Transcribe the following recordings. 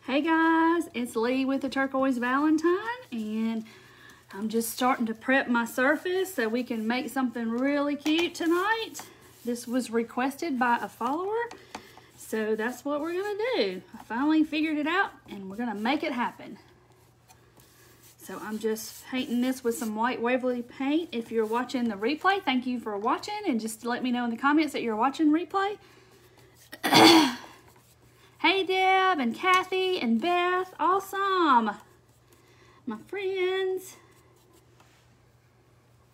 Hey guys, it's Lee with the Turquoise Valentine, and I'm just starting to prep my surface so we can make something really cute tonight. This was requested by a follower, so that's what we're gonna do. I finally figured it out and we're gonna make it happen. So I'm just painting this with some white Waverly paint. If you're watching the replay, thank you for watching, and just let me know in the comments that you're watching replay. Hey Deb and Kathy and Beth, awesome. My friends.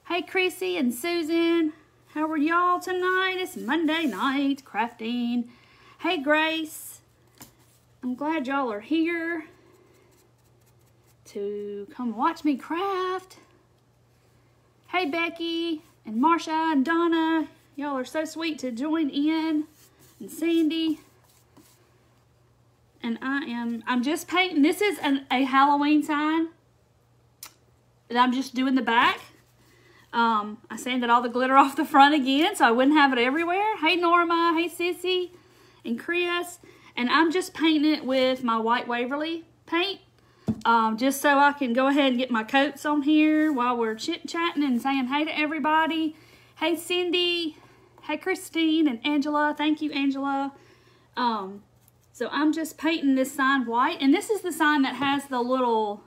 Hey Chrissy and Susan, how are y'all tonight? It's Monday night, crafting. Hey Grace, I'm glad y'all are here to come watch me craft. Hey Becky and Marsha and Donna, y'all are so sweet to join in. And Sandy. And I'm just painting. This is a Halloween sign that I'm just doing the back. I sanded all the glitter off the front again so I wouldn't have it everywhere. Hey Norma, hey Sissy and Chris. And I'm just painting it with my white Waverly paint. Just so I can go ahead and get my coats on here while we're chit-chatting and saying hey to everybody. Hey Cindy, hey Christine and Angela. Thank you, Angela. So I'm just painting this sign white, and this is the sign that has the little,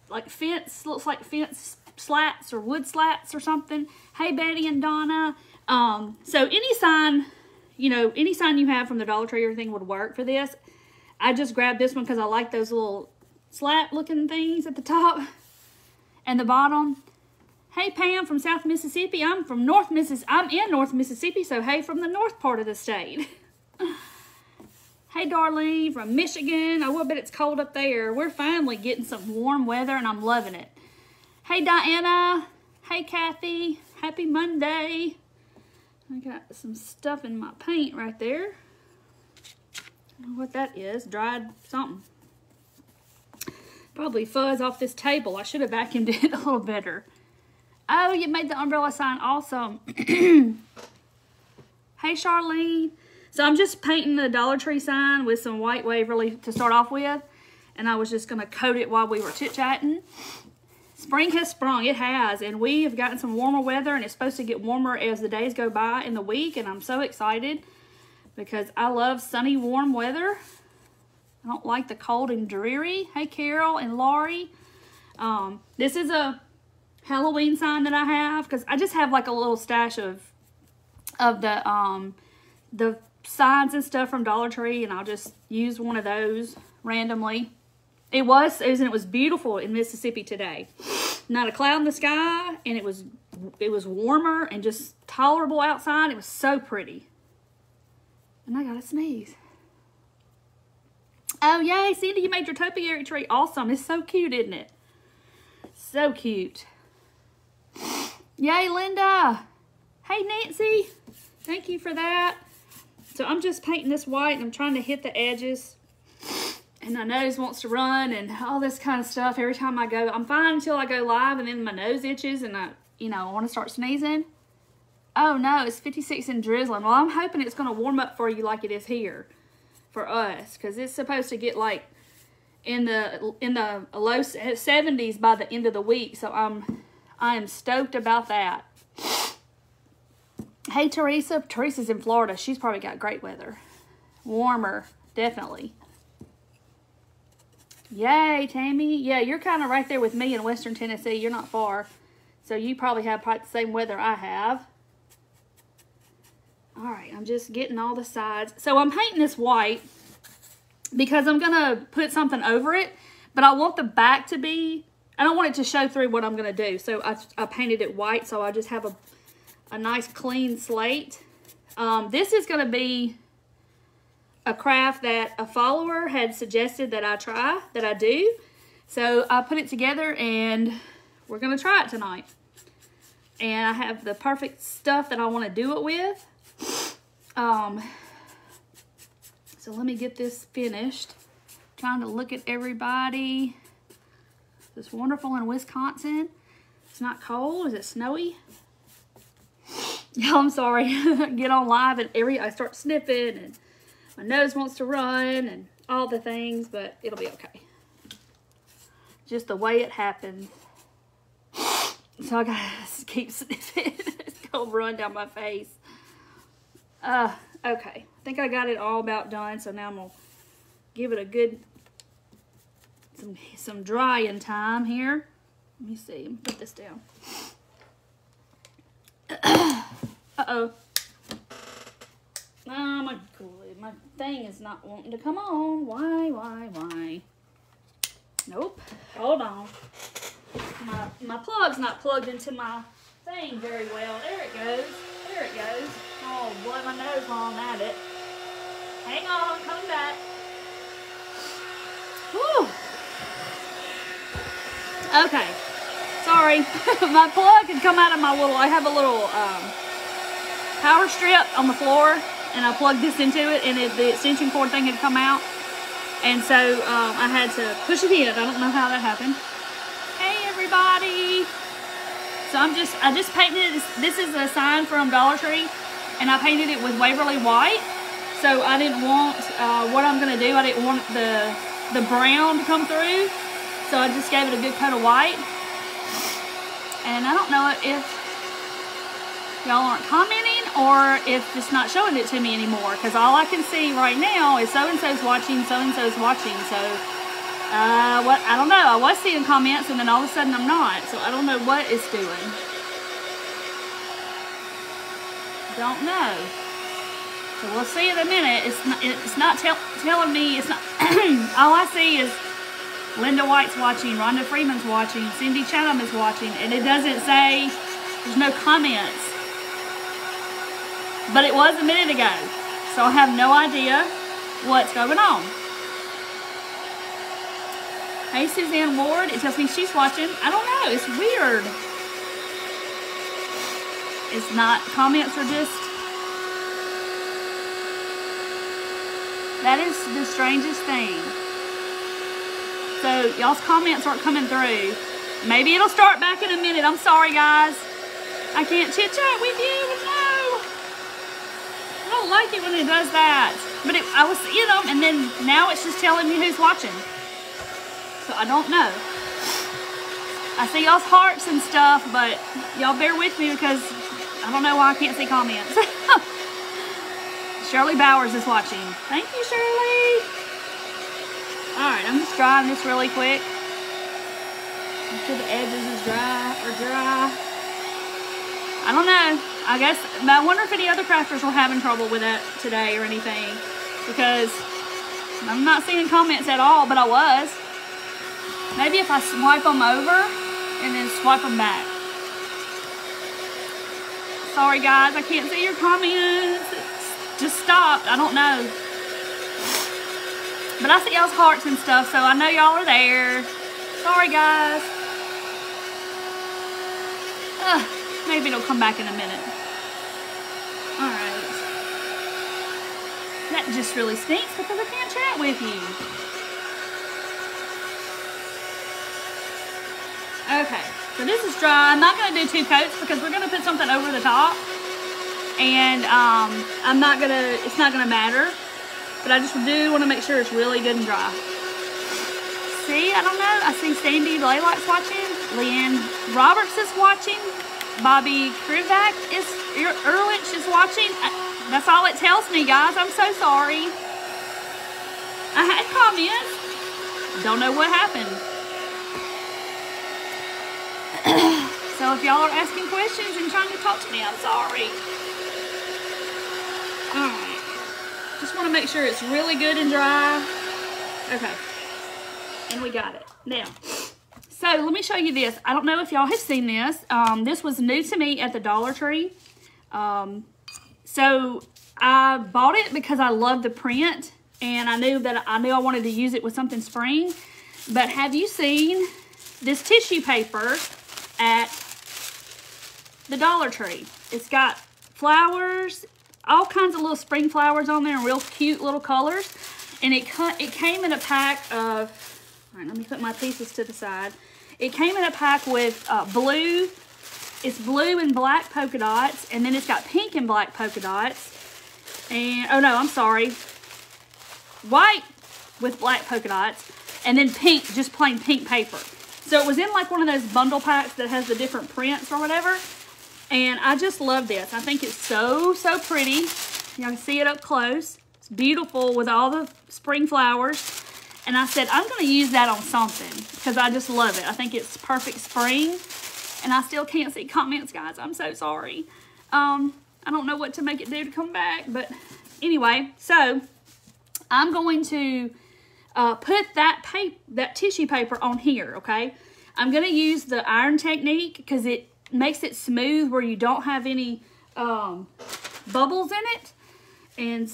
like fence, looks like fence slats or wood slats or something. Hey Betty and Donna. So any sign, you know, any sign you have from the Dollar Tree or anything would work for this. I just grabbed this one because I like those little slat looking things at the top and the bottom. Hey Pam from South Mississippi. I'm in North Mississippi, so hey from the north part of the state. Hey Darlene from Michigan. I will bet it's cold up there. We're finally getting some warm weather and I'm loving it. Hey Diana. Hey Kathy. Happy Monday. I got some stuff in my paint right there. I don't know what that is. Dried something. Probably fuzz off this table. I should have vacuumed it a little better. Oh, you made the umbrella sign. Awesome. Hey Charlene. So I'm just painting the Dollar Tree sign with some white Waverly to start off with. And I was just going to coat it while we were chit-chatting. Spring has sprung. It has. And we have gotten some warmer weather. And it's supposed to get warmer as the days go by in the week. And I'm so excited because I love sunny, warm weather. I don't like the cold and dreary. Hey, Carol and Laurie. This is a Halloween sign that I have because I just have like a little stash of the signs and stuff from Dollar Tree, and I'll just use one of those randomly. It was beautiful in Mississippi today. Not a cloud in the sky, and it was warmer and just tolerable outside. It was so pretty. And I got a sneeze. Oh yay, Cindy, you made your topiary tree. Awesome. It's so cute, isn't it? So cute. Yay, Linda. Hey, Nancy. Thank you for that. So I'm just painting this white, and I'm trying to hit the edges. And my nose wants to run and all this kind of stuff every time I go. I'm fine until I go live, and then my nose itches, and I want to start sneezing. Oh, no, it's 56 and drizzling. Well, I'm hoping it's going to warm up for you like it is here for us, because it's supposed to get, like, in the low 70s by the end of the week. So I am stoked about that. Hey, Teresa. Teresa's in Florida. She's probably got great weather. Warmer, definitely. Yay, Tammy. Yeah, you're kind of right there with me in Western Tennessee. You're not far. So you probably have the same weather I have. All right, I'm just getting all the sides. So I'm painting this white because I'm going to put something over it. But I want the back to be... I don't want it to show through what I'm going to do. So I painted it white, so I just have a nice clean slate. This is going to be a craft that a follower had suggested that I do. So I put it together and we're going to try it tonight. And I have the perfect stuff that I want to do it with. So let me get this finished. Trying to look at everybody. It's wonderful in Wisconsin. It's not cold. Is it snowy? Yeah, I'm sorry. Get on live and I start sniffing and my nose wants to run and all the things, but it'll be okay. Just the way it happened. So I gotta keep sniffing. It's gonna run down my face. Okay. I think I got it all about done. So now I'm gonna give it a good some drying time here. Let me see. Put this down. Uh-oh. Oh my god. My thing is not wanting to come on. Why? Nope. Hold on. My plug's not plugged into my thing very well. There it goes. There it goes. Oh, blow my nose while I'm at it. Hang on, coming back. Whew. Okay. Sorry. My plug had come out of my little, I have a little power strip on the floor, and I plugged this into it, and the extension cord thing had come out. And so I had to push it in. I don't know how that happened. Hey everybody. So I just painted it. This is a sign from Dollar Tree, and I painted it with Waverly White. So I didn't want, what I'm gonna do, I didn't want the brown to come through. So I just gave it a good coat of white. And I don't know if y'all aren't commenting or if it's not showing it to me anymore, because all I can see right now is so-and-so's watching, so-and-so's watching. So what, I don't know. I was seeing comments, and then all of a sudden I'm not. So I don't know what it's doing. Don't know. So we'll see in a minute. It's not telling me. It's not. All I see is Linda White's watching, Rhonda Freeman's watching, Cindy Chatham is watching, and it doesn't say, there's no comments. But it was a minute ago, so I have no idea what's going on. Hey, Suzanne Ward, it tells me she's watching. I don't know, it's weird. It's not, comments are just, that is the strangest thing. So y'all's comments aren't coming through. Maybe it'll start back in a minute. I'm sorry, guys. I can't chit chat with you. No. I don't like it when it does that. But I was seeing them, and then now it's just telling me who's watching. So I don't know. I see y'all's hearts and stuff, but y'all bear with me because I don't know why I can't see comments. Shirley Bowers is watching. Thank you, Shirley. Alright, I'm just drying this really quick. Make sure the edges is dry. I don't know. I guess, I wonder if any other crafters were having trouble with that today or anything. Because I'm not seeing comments at all, but I was. Maybe if I swipe them over and then swipe them back. Sorry guys, I can't see your comments. It's just stopped. I don't know. But I see y'all's hearts and stuff, so I know y'all are there. Sorry, guys. Maybe it'll come back in a minute. Alright. That just really stinks because I can't chat with you. Okay, so this is dry. I'm not going to do 2 coats because we're going to put something over the top. And it's not going to matter. But I just do want to make sure it's really good and dry. See, I don't know. I see Sandy Laylock's watching. Leanne Roberts is watching. Bobby Krivak Ehrlich is watching. That's all it tells me, guys. I'm so sorry. I had comments. Don't know what happened. So if y'all are asking questions and trying to talk to me, I'm sorry. Alright. Just want to make sure it's really good and dry. Okay. And we got it. Now, so let me show you this. I don't know if y'all have seen this. This was new to me at the Dollar Tree. So I bought it because I love the print. And I knew I wanted to use it with something spring. But have you seen this tissue paper at the Dollar Tree? It's got flowers, all kinds of little spring flowers on there, and real cute little colors. And it came in a pack of, all right, let me put my pieces to the side. It came in a pack with blue. It's blue and black polka dots, and then it's got pink and black polka dots. And, oh no, I'm sorry. White with black polka dots, and then pink, just plain pink paper. So it was in like one of those bundle packs that has the different prints or whatever. And I just love this. I think it's so, so pretty. Y'all can see it up close. It's beautiful with all the spring flowers. And I said, I'm going to use that on something because I just love it. I think it's perfect spring. And I still can't see comments, guys. I'm so sorry. I don't know what to make it do to come back. But anyway, so I'm going to put that tissue paper on here, okay? I'm going to use the iron technique because it makes it smooth where you don't have any bubbles in it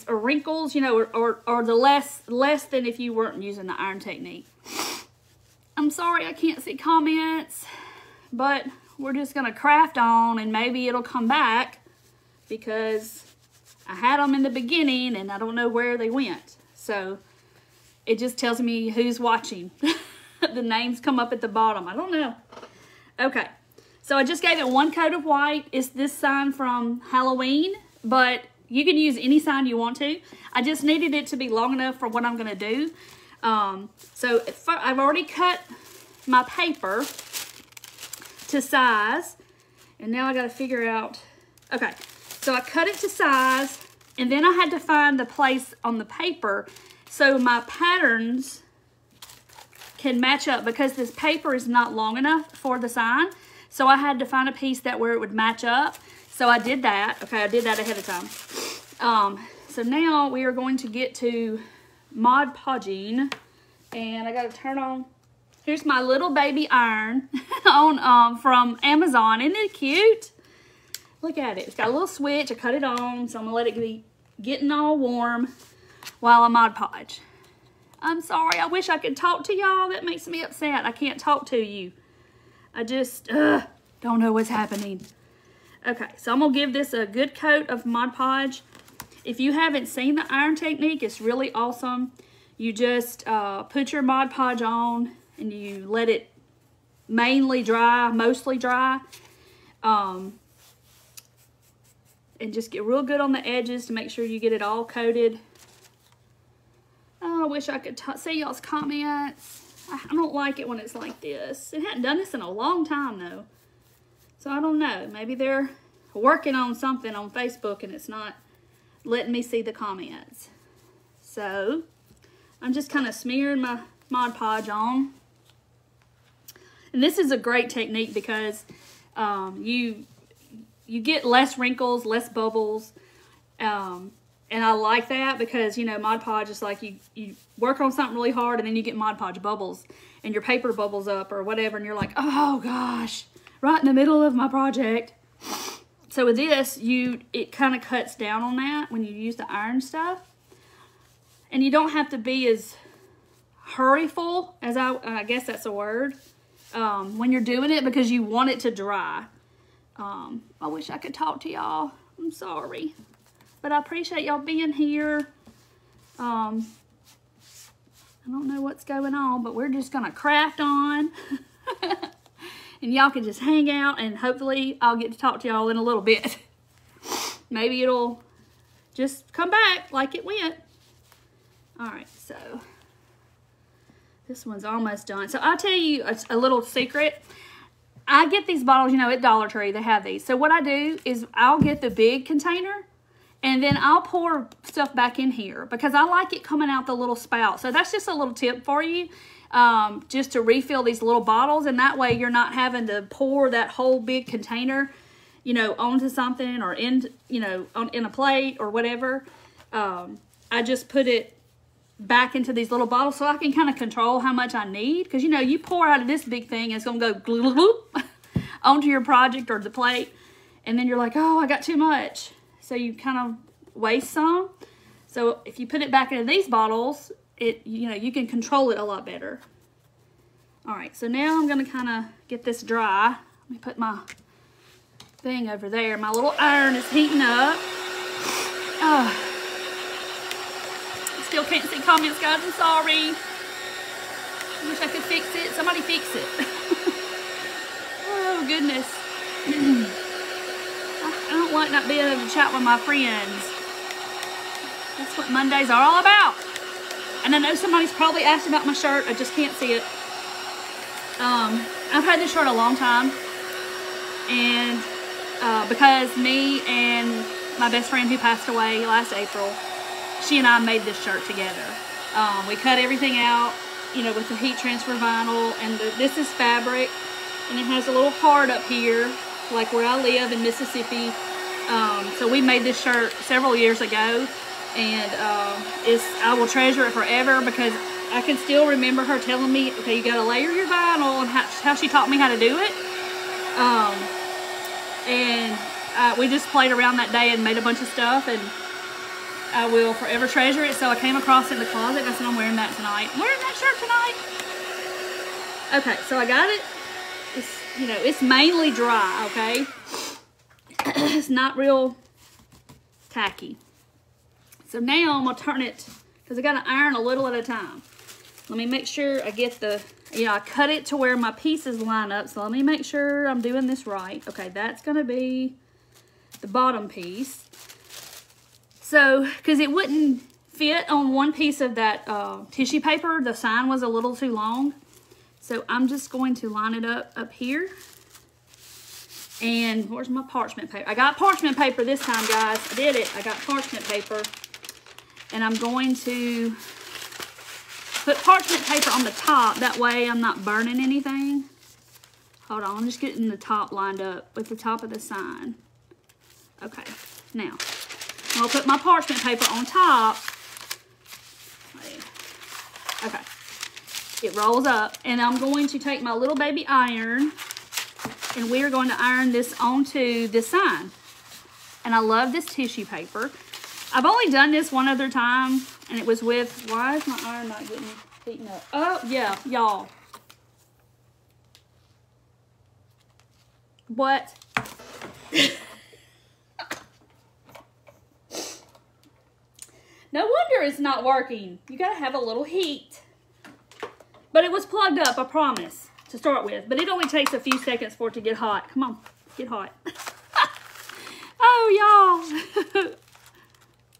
or wrinkles, you know, or the less than if you weren't using the iron technique. I'm sorry I can't see comments, but we're just going to craft on and maybe it'll come back because I had them in the beginning and I don't know where they went. So it just tells me who's watching. The names come up at the bottom. I don't know. Okay. So I just gave it one coat of white. It's this sign from Halloween, but you can use any sign you want to. I just needed it to be long enough for what I'm going to do. So I've already cut my paper to size, and now I got to figure out. Okay, so I cut it to size, and then I had to find the place on the paper so my patterns can match up because this paper is not long enough for the sign. So I had to find a piece where it would match up. So I did that. Okay, I did that ahead of time. So now we are going to get to Mod Podging. And I got to turn on. Here's my little baby iron on from Amazon. Isn't it cute? Look at it. It's got a little switch. I cut it on. So I'm going to let it be getting all warm while I Mod Podge. I'm sorry. I wish I could talk to y'all. That makes me upset. I can't talk to you. I just don't know what's happening. Okay, so I'm going to give this a good coat of Mod Podge. If you haven't seen the iron technique, it's really awesome. You just put your Mod Podge on and you let it mostly dry. And just get real good on the edges to make sure you get it all coated. Oh, I wish I could see y'all's comments. I don't like it when it's like this. It hadn't done this in a long time, though. So, I don't know. Maybe they're working on something on Facebook and it's not letting me see the comments. So, I'm just kind of smearing my Mod Podge on. And this is a great technique because you get less wrinkles, less bubbles. And I like that because, you know, Mod Podge is like you work on something really hard and then you get Mod Podge bubbles and your paper bubbles up or whatever and you're like, oh gosh, right in the middle of my project. So with this, it kind of cuts down on that when you use the iron stuff. And you don't have to be as hurryful, as I guess that's a word, when you're doing it because you want it to dry. I wish I could talk to y'all. I'm sorry. But I appreciate y'all being here. I don't know what's going on, but we're just going to craft on. And y'all can just hang out, and hopefully I'll get to talk to y'all in a little bit. Maybe it'll just come back like it went. All right, so this one's almost done. So I'll tell you a little secret. I get these bottles, you know, at Dollar Tree. They have these. So what I do is I'll get the big container, and then I'll pour stuff back in here because I like it coming out the little spout. So that's just a little tip for you, just to refill these little bottles. And that way you're not having to pour that whole big container, you know, onto something or in a plate or whatever. I just put it back into these little bottles so I can kind of control how much I need. Because, you know, you pour out of this big thing and it's going to go glue, glue, glue onto your project or the plate. And then you're like, oh, I got too much. So you kind of waste some. So if you put it back into these bottles, you can control it a lot better. All right, so now I'm going to kind of get this dry. Let me put my thing over there. My little iron is heating up. Still can't see comments, guys. I'm sorry. I wish I could fix it. Somebody fix it. Oh, goodness. I don't like not being able to chat with my friends. That's what Mondays are all about. I And I know somebody's probably asked about my shirt. I just can't see it. I've had this shirt a long time. And because me and my best friend who passed away last April, she and I made this shirt together. We cut everything out, you know, with the heat transfer vinyl. And this is fabric. And it has a little heart up here, like where I live in Mississippi. So we made this shirt several years ago. And I will treasure it forever because I can still remember her telling me, okay, you got to layer your vinyl, and how she taught me how to do it. We just played around that day and made a bunch of stuff, and I will forever treasure it. So I came across it in the closet, and I said, I'm wearing that tonight. I'm wearing that shirt tonight. Okay, so I got it. It's, you know, it's mainly dry, okay? It's not real tacky. So now I'm going to turn it, because I got to iron a little at a time. Let me make sure I get the, you know, I cut it to where my pieces line up. So let me make sure I'm doing this right. Okay, that's going to be the bottom piece. So, because it wouldn't fit on one piece of that tissue paper. The sign was a little too long. So I'm just going to line it up here. And where's my parchment paper? I got parchment paper this time, guys. I did it. I got parchment paper. And I'm going to put parchment paper on the top. That way I'm not burning anything. Hold on. I'm just getting the top lined up with the top of the sign. Okay. Now, I'll put my parchment paper on top. Okay. It rolls up. And I'm going to take my little baby iron. And we are going to iron this onto this sign. And I love this tissue paper. I've only done this one other time, and it was with, why is my iron not getting heating up? Oh, yeah, y'all. What? No wonder it's not working. You gotta have a little heat. But it was plugged up, I promise, to start with. But it only takes a few seconds for it to get hot. Come on, get hot. Oh, y'all.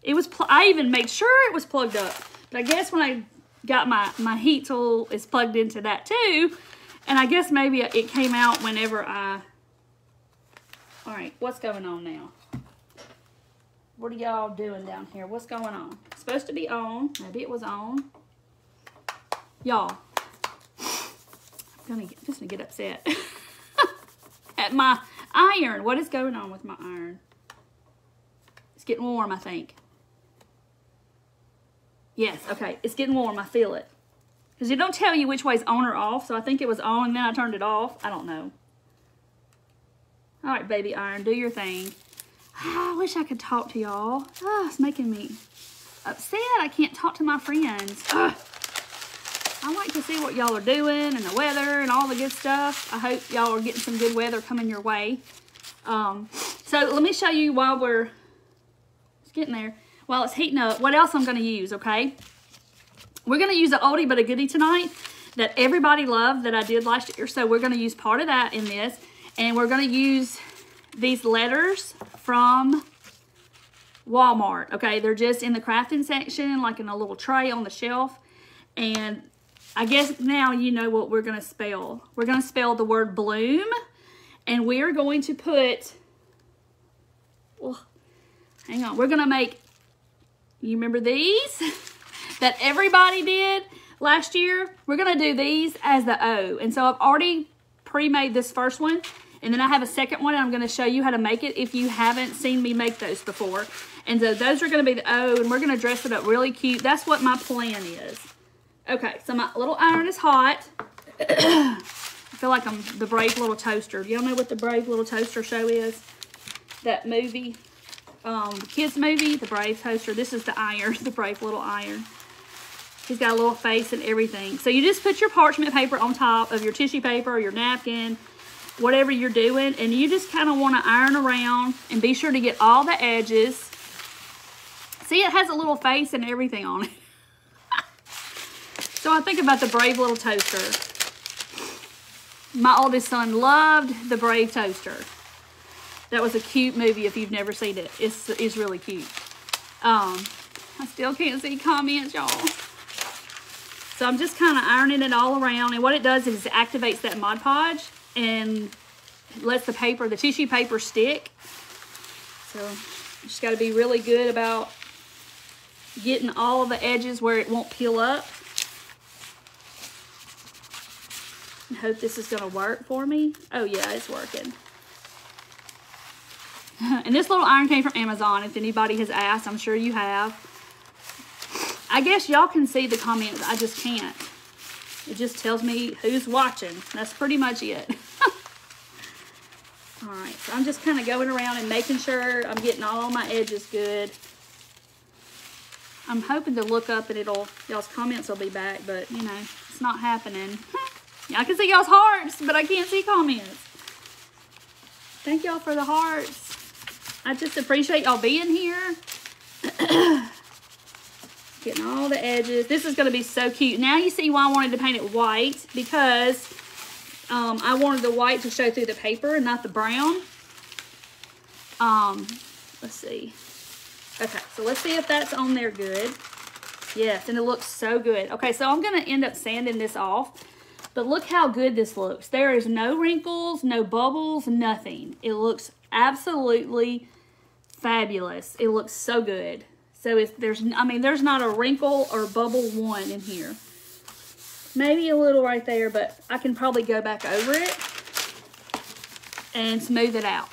It was, I even made sure it was plugged up. But I guess when I got my heat tool is plugged into that too. And I guess maybe it came out whenever I, all right, what's going on now? What are y'all doing down here? What's going on? It's supposed to be on. Maybe it was on. Y'all, I'm just gonna get upset at my iron. What is going on with my iron? It's getting warm, I think. Yes, okay, it's getting warm. I feel it. Because it don't tell you which way's on or off, so I think it was on and then I turned it off. I don't know. All right, baby iron, do your thing. Oh, I wish I could talk to y'all. Oh, it's making me upset. I can't talk to my friends. Ugh. I like to see what y'all are doing and the weather and all the good stuff. I hope y'all are getting some good weather coming your way. So let me show you while it's getting there. While it's heating up, what else I'm going to use, okay? We're going to use an oldie but a goodie tonight that everybody loved that I did last year. So we're going to use part of that in this. And we're going to use these letters from Walmart, okay? They're just in the crafting section, like in a little tray on the shelf. And I guess now you know what we're going to spell. We're going to spell the word bloom. And we are going to put, well, hang on. We're going to make, you remember these that everybody did last year? We're going to do these as the O. And so I've already pre-made this first one. And then I have a second one, and I'm going to show you how to make it if you haven't seen me make those before. And so those are going to be the O, and we're going to dress it up really cute. That's what my plan is. Okay, so my little iron is hot. I feel like I'm the Brave Little Toaster. Do y'all know what the Brave Little Toaster show is? That movie, kids movie, the Brave Toaster. This is the iron, the Brave Little Iron. He's got a little face and everything. So you just put your parchment paper on top of your tissue paper or your napkin, whatever you're doing, and you just kind of want to iron around and be sure to get all the edges. See, it has a little face and everything on it. So I think about the Brave Little Toaster. My oldest son loved the Brave Toaster. That was a cute movie if you've never seen it. It's really cute. I still can't see comments, y'all. So I'm just kind of ironing it all around. And what it does is it activates that Mod Podge and lets the paper, the tissue paper, stick. So you just got to be really good about getting all of the edges where it won't peel up. I hope this is going to work for me. Oh yeah, it's working. And this little iron came from Amazon, if anybody has asked. I'm sure you have. I guess y'all can see the comments. I just can't. It just tells me who's watching. That's pretty much it. Alright, so I'm just kind of going around and making sure I'm getting all my edges good. I'm hoping to look up and y'all's comments will be back, but you know, it's not happening. I can see y'all's hearts, but I can't see comments. Thank y'all for the hearts. I just appreciate y'all being here. Getting all the edges. This is going to be so cute. Now you see why I wanted to paint it white, because I wanted the white to show through the paper and not the brown. Let's see. Okay, so let's see if that's on there good. Yes, and it looks so good. Okay, so I'm going to end up sanding this off. But look how good this looks. There is no wrinkles, no bubbles, nothing. It looks absolutely fabulous. It looks so good. So there's not a wrinkle or bubble one in here. Maybe a little right there, but I can probably go back over it and smooth it out.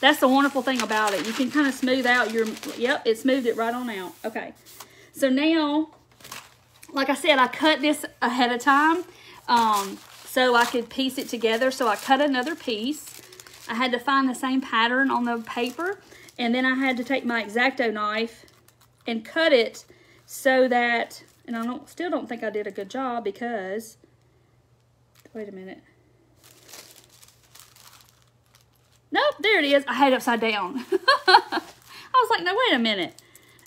That's the wonderful thing about it. You can kind of smooth out yep, it smoothed it right on out. Okay. So now, like I said, I cut this ahead of time so I could piece it together. So I cut another piece. I had to find the same pattern on the paper. And then I had to take my X-Acto knife and cut it so that, and I still don't think I did a good job because, wait a minute. Nope, there it is. I had it upside down. I was like, no, wait a minute.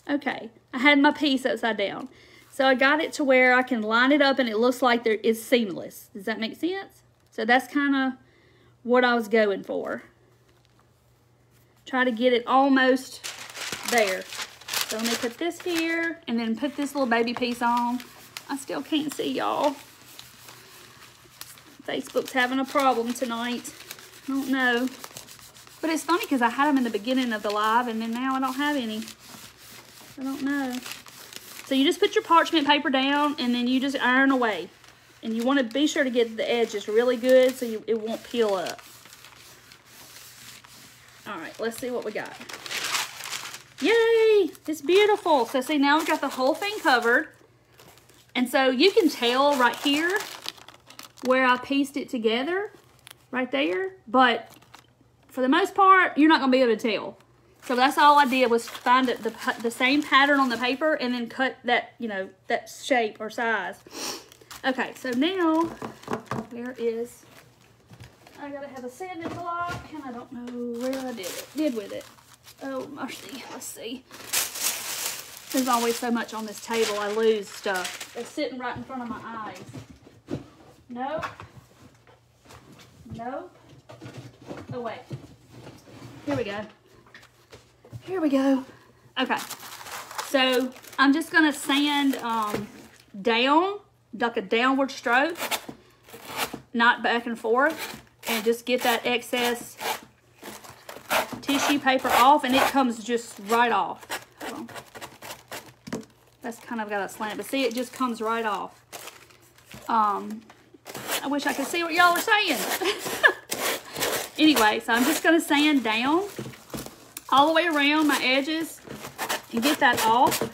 Okay, I had my piece upside down. So I got it to where I can line it up and it looks like it's seamless. Does that make sense? So that's kind of what I was going for. Try to get it almost there. So let me put this here and then put this little baby piece on. I still can't see y'all. Facebook's having a problem tonight. I don't know. But it's funny because I had them in the beginning of the live and then now I don't have any. I don't know. So you just put your parchment paper down and then you just iron away. And you want to be sure to get the edges really good so it won't peel up. Alright, let's see what we got. Yay! It's beautiful. So see, now we've got the whole thing covered. And so you can tell right here where I pieced it together. Right there. But for the most part, you're not going to be able to tell. So that's all I did was find the same pattern on the paper and then cut that, you know, that shape or size. Okay, so now, where is... I gotta have a sanding block, and I don't know where I did with it. Oh, mercy. Let's see. There's always so much on this table, I lose stuff. It's sitting right in front of my eyes. Nope. Nope. Oh, wait. Here we go. Here we go. Okay. So, I'm just gonna sand down, like a downward stroke, not back and forth. And just get that excess tissue paper off, and it comes just right off. Hold on. That's kind of got a slant, but see, it just comes right off. I wish I could see what y'all are saying. Anyway, so I'm just going to sand down all the way around my edges and get that off.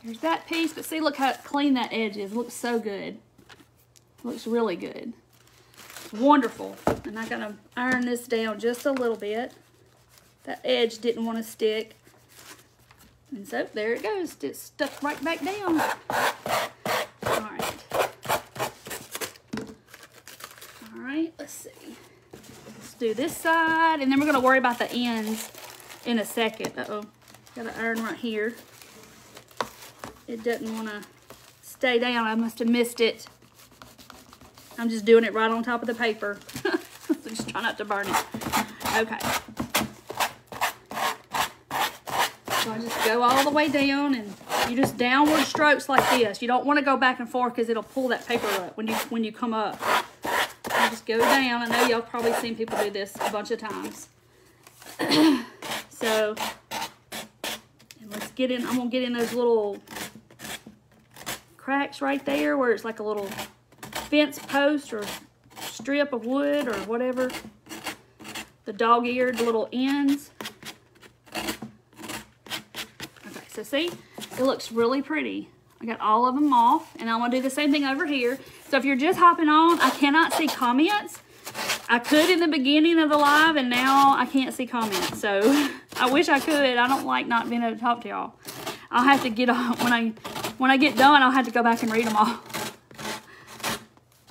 Here's that piece, but see, look how clean that edge is. It looks so good. It looks really good. Wonderful. And I'm going to iron this down just a little bit. That edge didn't want to stick. And so, there it goes. It's stuck right back down. Alright. Alright, let's see. Let's do this side, and then we're going to worry about the ends in a second. Uh-oh. Got to iron right here. It doesn't want to stay down. I must have missed it. I'm just doing it right on top of the paper. So just try not to burn it. Okay. So I just go all the way down, and you just downward strokes like this. You don't want to go back and forth because it'll pull that paper up when you come up. You just go down. I know y'all probably seen people do this a bunch of times. So, and let's get in. I'm gonna get in those little cracks right there where it's like a little fence post or strip of wood or whatever. The dog-eared little ends. Okay, so see, it looks really pretty. I got all of them off, and I'm gonna do the same thing over here. So if you're just hopping on, I cannot see comments. I could in the beginning of the live, and now I can't see comments. So I wish I could. I don't like not being able to talk to y'all. I'll have to get on when I get done. I'll have to go back and read them all.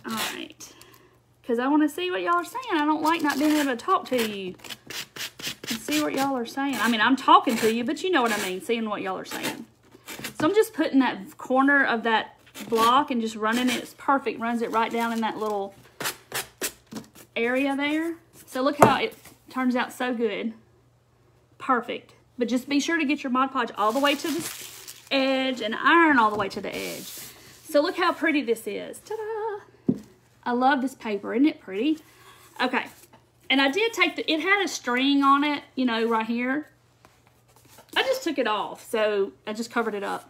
All right, because I want to see what y'all are saying. I don't like not being able to talk to you and see what y'all are saying. I mean, I'm talking to you, but you know what I mean, seeing what y'all are saying. So I'm just putting that corner of that block and just running it. It's perfect. Runs it right down in that little area there. So look how it turns out so good. Perfect. But just be sure to get your Mod Podge all the way to the edge and iron all the way to the edge. So look how pretty this is. Ta-da! I love this paper. Isn't it pretty? Okay. And I did take it had a string on it, you know, right here. I just took it off, so I just covered it up.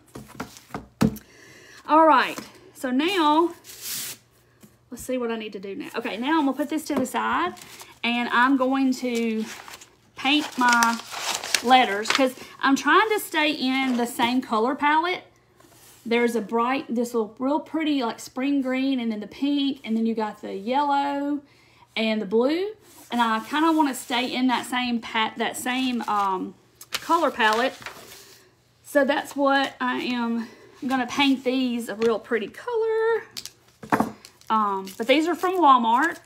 All right, so now, let's see what I need to do now. Okay, now I'm gonna put this to the side, and I'm going to paint my letters, because I'm trying to stay in the same color palette. There's a bright, this little real pretty like spring green, and then the pink, and then you got the yellow and the blue, and I kind of want to stay in that same color palette. So that's what I'm gonna paint these a real pretty color. But these are from Walmart.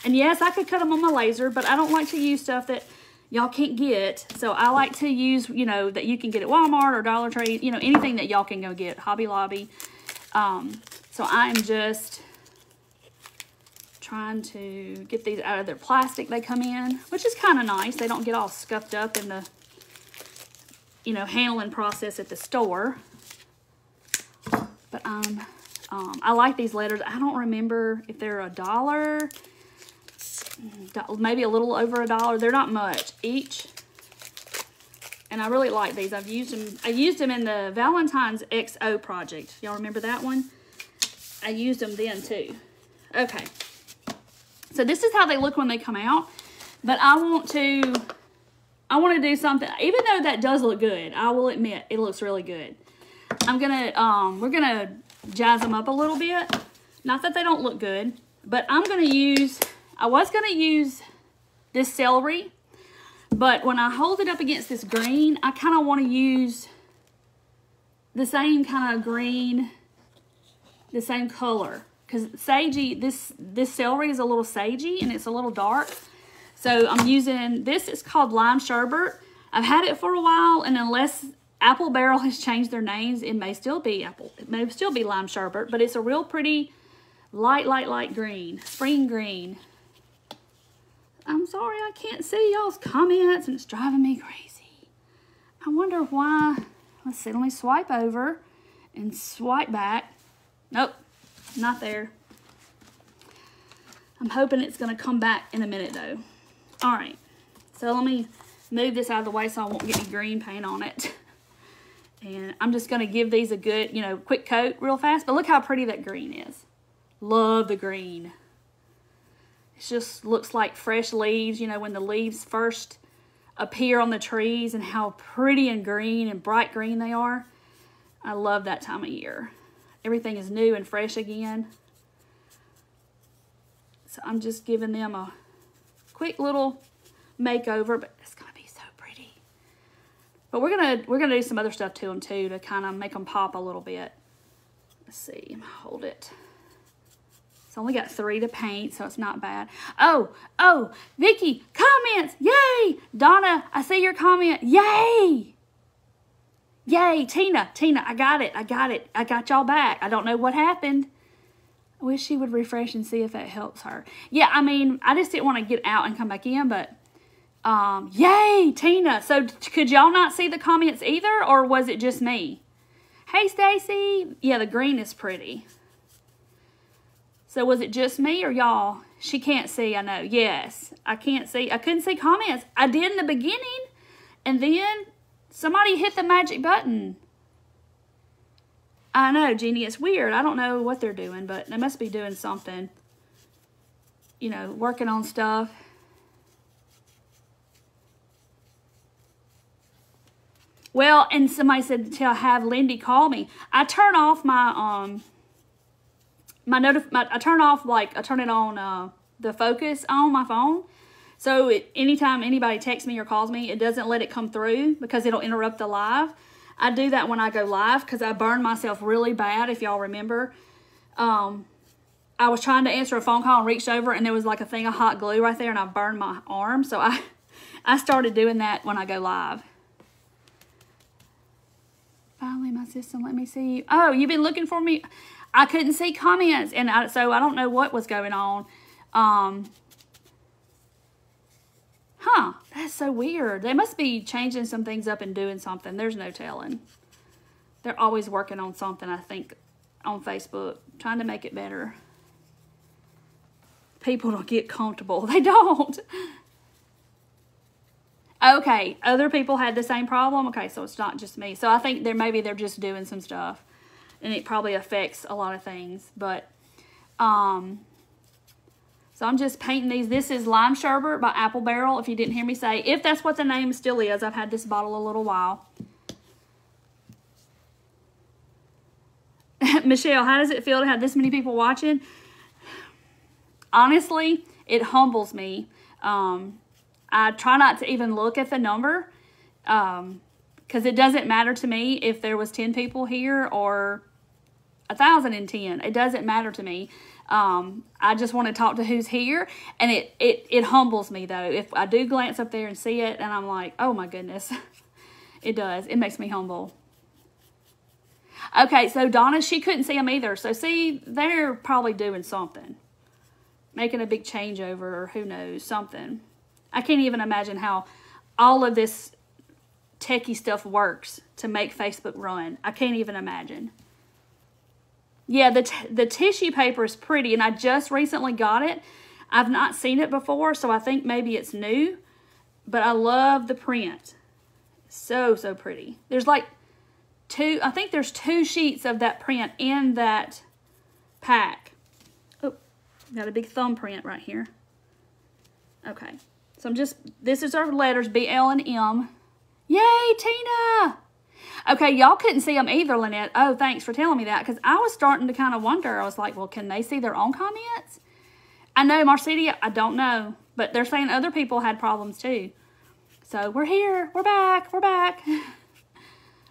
And yes, I could cut them on my laser, but I don't like to use stuff that y'all can't get. So I like to use, you know, that you can get at Walmart or Dollar Tree, you know, anything that y'all can go get, Hobby Lobby. So I'm just trying to get these out of their plastic they come in, which is kind of nice. They don't get all scuffed up in the, you know, handling process at the store. But I like these letters. I don't remember if they're $1, maybe a little over $1. They're not much each. And I really like these. I've used them. I used them in the Valentine's XO project. Y'all remember that one? I used them then too. Okay. So this is how they look when they come out. But I want to do something, even though that does look good, I will admit it looks really good. We're gonna jazz them up a little bit. Not that they don't look good, but I was gonna use this celery, but when I hold it up against this green, I kind of want to use the same kind of green, the same color. Because sagey, this celery is a little sagey and it's a little dark. So I'm using, this is called Lime Sherbet. I've had it for a while, and unless Apple Barrel has changed their names, it may still be Lime Sherbet, but it's a real pretty light green, spring green. I'm sorry I can't see y'all's comments, and it's driving me crazy. I wonder why. Let's see, let me swipe over and swipe back. Nope, not there. I'm hoping it's gonna come back in a minute though. All right, so let me move this out of the way so I won't get any green paint on it. And I'm just gonna give these a good, you know, quick coat real fast. But look how pretty that green is. Love the green. It just looks like fresh leaves, you know, when the leaves first appear on the trees, and how pretty and green and bright green they are. I love that time of year. Everything is new and fresh again. So I'm just giving them a quick little makeover, but it's gonna be so pretty. But we're gonna do some other stuff to them too, to kind of make them pop a little bit. Let's see, hold it. It's only got 3 to paint, so it's not bad. Oh, Vicky, comments, yay! Donna, I see your comment, yay! Yay, Tina, I got it. I got y'all back. I don't know what happened. I wish she would refresh and see if that helps her. Yeah, I mean, I just didn't want to get out and come back in, but Yay, Tina. So could y'all not see the comments either, or was it just me? Hey, Stacy. Yeah, the green is pretty. So was it just me or y'all? She can't see, I know. Yes, I can't see. I couldn't see comments. I did in the beginning, and then somebody hit the magic button. I know, Jeannie, it's weird. I don't know what they're doing, but they must be doing something. You know, working on stuff. Well, and somebody said to have Lindy call me. I turn off my I turn it on the focus on my phone. So anytime anybody texts me or calls me, it doesn't let it come through because it'll interrupt the live. I do that when I go live because I burn myself really bad, if y'all remember. I was trying to answer a phone call and reached over and there was like a thing of hot glue right there and I burned my arm. So I started doing that when I go live. Finally, my system let me see. Oh, you've been looking for me? I couldn't see comments, and so I don't know what was going on. That's so weird. They must be changing some things up and doing something. There's no telling. They're always working on something, I think, on Facebook, trying to make it better. People don't get comfortable. They don't. Okay, other people had the same problem. Okay, so it's not just me. So I think maybe they're just doing some stuff, and it probably affects a lot of things. But so I'm just painting these. This is Lime Sherbet by Apple Barrel. If you didn't hear me say, if that's what the name still is, I've had this bottle a little while. Michelle, how does it feel to have this many people watching? Honestly, it humbles me. I try not to even look at the number because it doesn't matter to me if there was 10 people here or 1,010. It doesn't matter to me. I just want to talk to who's here, and it humbles me, though. If I do glance up there and see it, and I'm like, oh, my goodness. It does. It makes me humble. Okay, so Donna, she couldn't see them either. So, see, they're probably doing something. Making a big changeover, or who knows, something. I can't even imagine how all of this techie stuff works to make Facebook run. I can't even imagine. Yeah, the tissue paper is pretty, and I just recently got it. I've not seen it before, so I think maybe it's new. But I love the print. So, so pretty. There's like I think there's 2 sheets of that print in that pack. Oh, got a big thumbprint right here. Okay. So this is our letters, B, L, and M. Yay, Tina! Okay, y'all couldn't see them either, Lynette. Oh, thanks for telling me that, because I was starting to kind of wonder. I was like, well, can they see their own comments? I know, Marcedia, I don't know, but they're saying other people had problems too. So we're here. We're back. We're back.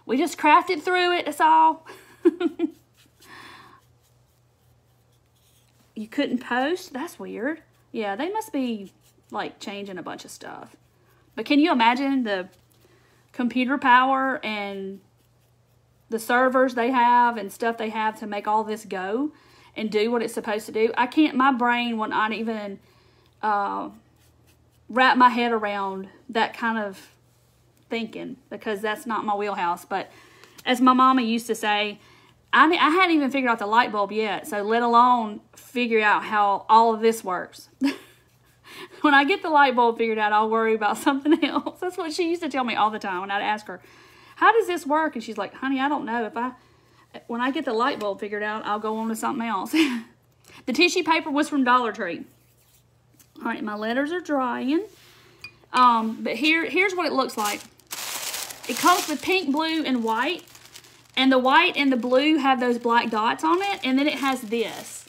We just crafted through it. That's all. You couldn't post? That's weird. Yeah, they must be like changing a bunch of stuff. But can you imagine the computer power and the servers they have and stuff they have to make all this go and do what it's supposed to do? I can't, my brain will not even wrap my head around that kind of thinking, because that's not my wheelhouse. But as my mama used to say, I hadn't even figured out the light bulb yet, so let alone figure out how all of this works. When I get the light bulb figured out, I'll worry about something else. That's what she used to tell me all the time when I'd ask her, how does this work? And she's like, honey, I don't know. When I get the light bulb figured out, I'll go on to something else. The tissue paper was from Dollar Tree. All right, my letters are drying. But here's what it looks like. It comes with pink, blue, and white. And the white and the blue have those black dots on it. And then it has this.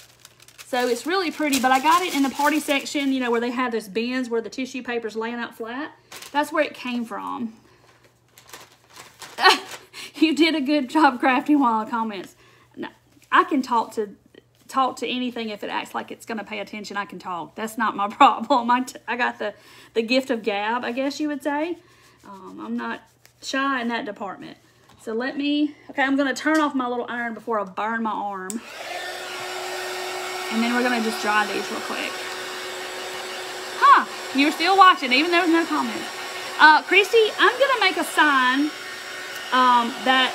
So it's really pretty, but I got it in the party section, you know, where they have those bins where the tissue paper's laying out flat. That's where it came from. You did a good job crafting while comments. No, I can talk to anything if it acts like it's going to pay attention. I can talk. That's not my problem. I got the gift of gab, I guess you would say. I'm not shy in that department. So okay, I'm going to turn off my little iron before I burn my arm. And then we're going to just dry these real quick. Huh. You're still watching, even though there's no comments. Christy, I'm going to make a sign that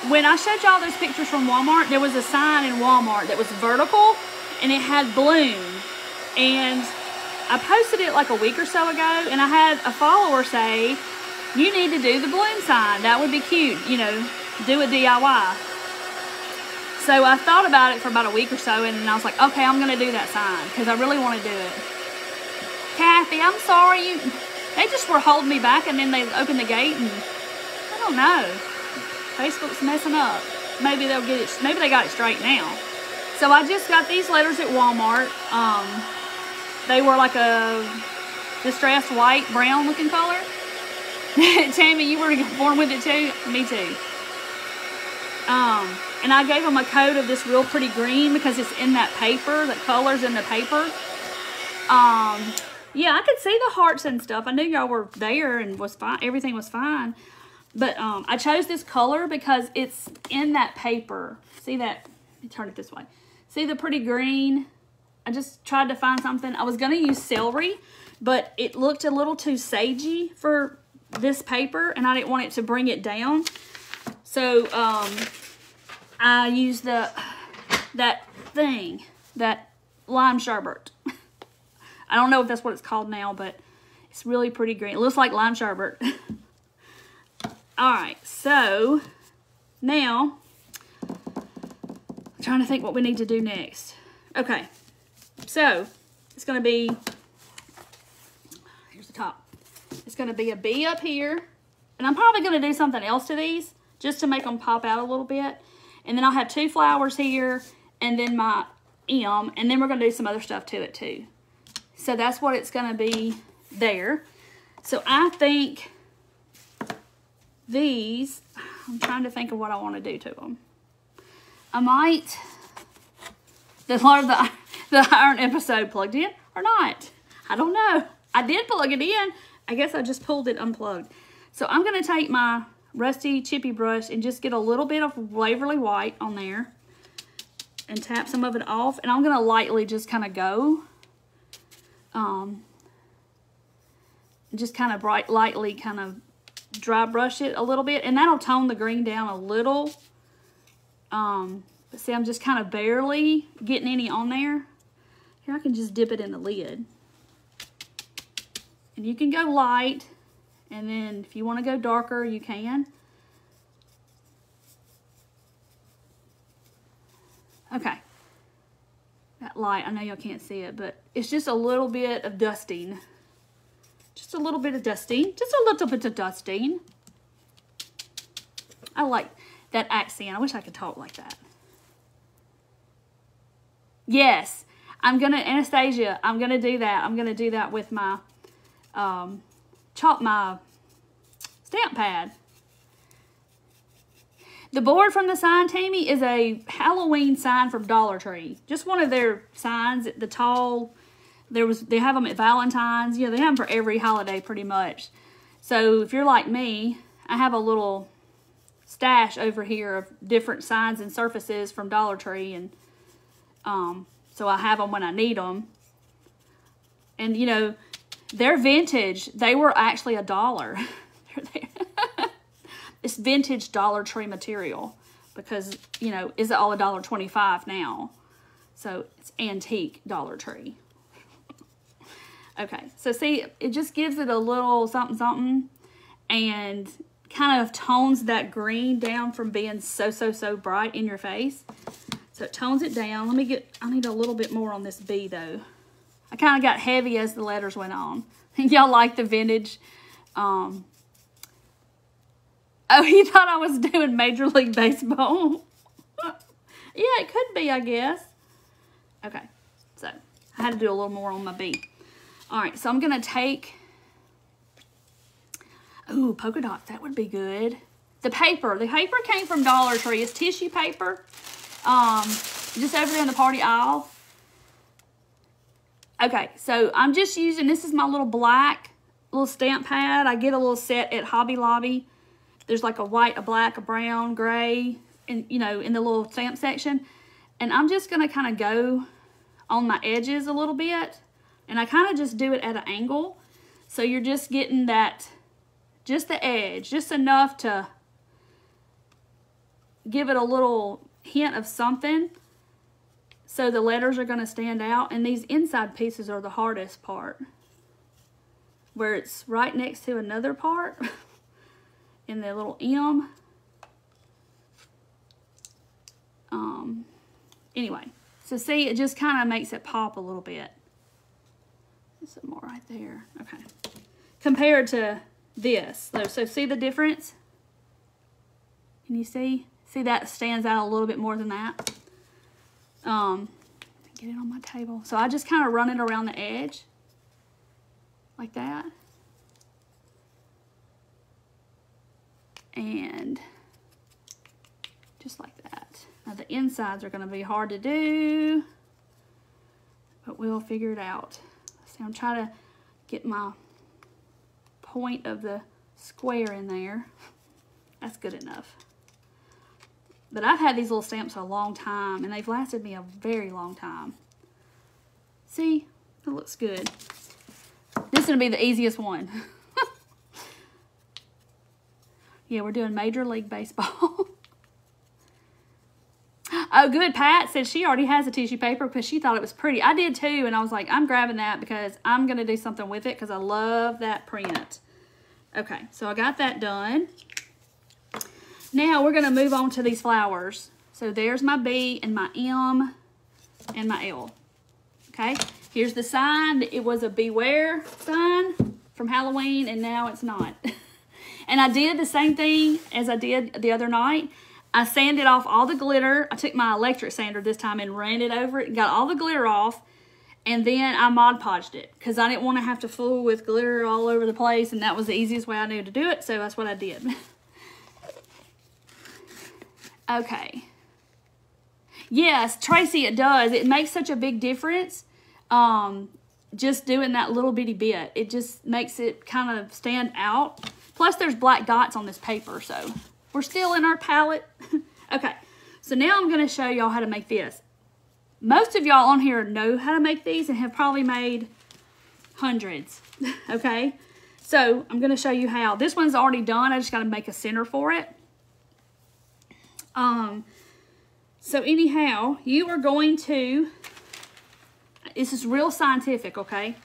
when I showed y'all those pictures from Walmart, there was a sign in Walmart that was vertical and it had bloom. And I posted it like a week or so ago, and I had a follower say, you need to do the bloom sign. That would be cute, you know, do a DIY. So I thought about it for about a week or so, and I was like, okay, I'm going to do that sign because I really want to do it. Kathy, I'm sorry. They just were holding me back, and then they opened the gate, and I don't know. Facebook's messing up. Maybe they'll get it. Maybe they got it straight now. So I just got these letters at Walmart. They were like a distressed white, brown looking color. Tammy, you were born with it too? Me too. And I gave them a coat of this real pretty green because it's in that paper, that color's in the paper. Yeah, I could see the hearts and stuff. I knew y'all were there and was fine. Everything was fine. But I chose this color because it's in that paper. See that? Let me turn it this way. See the pretty green? I just tried to find something. I was going to use celery, but it looked a little too sagey for this paper, and I didn't want it to bring it down. So I used that lime sherbet. I don't know if that's what it's called now, but it's really pretty green. It looks like lime sherbet. All right, so now I'm trying to think what we need to do next. Okay, so it's going to be, here's the top. It's going to be a bee up here, and I'm probably going to do something else to these just to make them pop out a little bit. And then I'll have 2 flowers here, and then my M, and then we're going to do some other stuff to it too. So that's what it's going to be there. So I think these, I'm trying to think of what I want to do to them. I might, the iron episode plugged in or not. I don't know. I did plug it in. I guess I just pulled it unplugged. So I'm going to take my rusty chippy brush and just get a little bit of Waverly White on there and tap some of it off. And I'm going to lightly just kind of go. Just kind of lightly kind of dry brush it a little bit. And that'll tone the green down a little. But see, I'm just kind of barely getting any on there. Here, I can just dip it in the lid. And you can go light. And then if you want to go darker, you can. Okay. That light, I know y'all can't see it, but it's just a little bit of dusting. Just a little bit of dusting. Just a little bit of dusting. I like that accent. I wish I could talk like that. Yes. I'm going to, Anastasia, I'm going to do that. I'm going to do that with my, my stamp pad. The board from the sign, Tammy, is a Halloween sign from Dollar Tree. Just one of their signs, the tall, they have them at Valentine's. You know, they have them for every holiday pretty much. So if you're like me, I have a little stash over here of different signs and surfaces from Dollar Tree. And so I have them when I need them. And, you know, they're vintage. They were actually $1. It's vintage Dollar Tree material because, you know, is it all $1.25 now? So it's antique Dollar Tree. Okay, so see, it just gives it a little something, something, and kind of tones that green down from being so bright in your face. So it tones it down. I need a little bit more on this bee though. I kind of got heavy as the letters went on. Y'all like the vintage. Oh, he thought I was doing Major League Baseball. Yeah, it could be, I guess. Okay, so I had to do a little more on my bee. All right, so I'm going to take, ooh, polka dots. That would be good. The paper came from Dollar Tree. It's tissue paper, just over there in the party aisle. Okay, so I'm just using, this is my little black little stamp pad. I get a little set at Hobby Lobby. There's like a white, a black, a brown, gray, and you know, in the little stamp section. And I'm just going to kind of go on my edges a little bit And I kind of just do it at an angle. So you're just getting that, just the edge, just enough to give it a little hint of something. So the letters are going to stand out. And these inside pieces are the hardest part, where it's right next to another part in the little M. Anyway, so see, it just kind of makes it pop a little bit. There's some more right there. Okay. Compared to this. So see the difference? Can you see? See, that stands out a little bit more than that. Get it on my table. So I just kind of run it around the edge. Like that. And just like that. Now the insides are going to be hard to do, but we'll figure it out. See, I'm trying to get my point of the square in there. That's good enough. But I've had these little stamps a long time, and they've lasted me a very long time. See? It looks good. This is going to be the easiest one. Yeah, we're doing Major League Baseball. Oh, good. Pat said she already has a tissue paper because she thought it was pretty. I did too, and I was like, I'm grabbing that because I'm going to do something with it because I love that print. Okay, so I got that done. Now we're going to move on to these flowers. So there's my B and my M and my L. Okay, here's the sign. It was a beware sign from Halloween, and now it's not. And I did the same thing as I did the other night. I sanded off all the glitter. I took my electric sander this time and ran it over it and got all the glitter off. And then I Mod Podged it because I didn't want to have to fool with glitter all over the place. And that was the easiest way I knew to do it. So that's what I did. Okay. Yes, Tracy, it does. It makes such a big difference. Just doing that little bitty bit. It just makes it kind of stand out. Plus there's black dots on this paper. So we're still in our palette. Okay, so now I'm going to show y'all how to make this. Most of y'all on here know how to make these and have probably made hundreds. Okay, so I'm going to show you how. This one's already done. I just got to make a center for it. So anyhow, you are going to, this is real scientific, okay?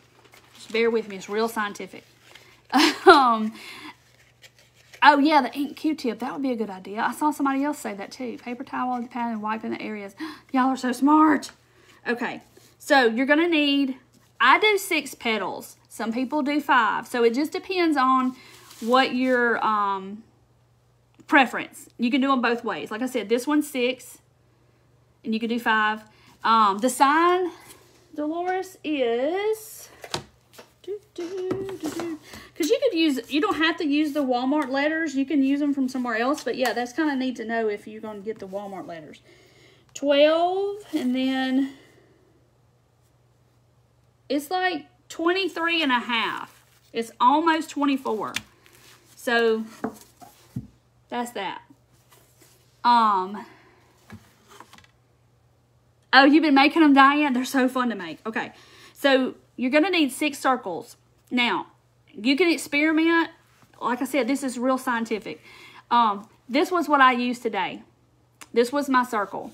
Just bear with me, it's real scientific. Oh, yeah, the ink Q-tip. That would be a good idea. I saw somebody else say that, too. Paper towel on the pad and wiping the areas. Y'all are so smart. Okay, so you're going to need, I do 6 petals. Some people do 5. So it just depends on what your preference. You can do them both ways. Like I said, this one's 6, and you can do 5. The sign, Dolores, is... Because you could use, you don't have to use the Walmart letters. You can use them from somewhere else. But yeah, that's kind of neat to know if you're going to get the Walmart letters. 12, and then it's like 23 and a half. It's almost 24. So that's that. Oh, you've been making them, Diane? They're so fun to make. Okay, so you're going to need 6 circles. Now, you can experiment. Like I said, this is real scientific. This was what I used today. This was my circle.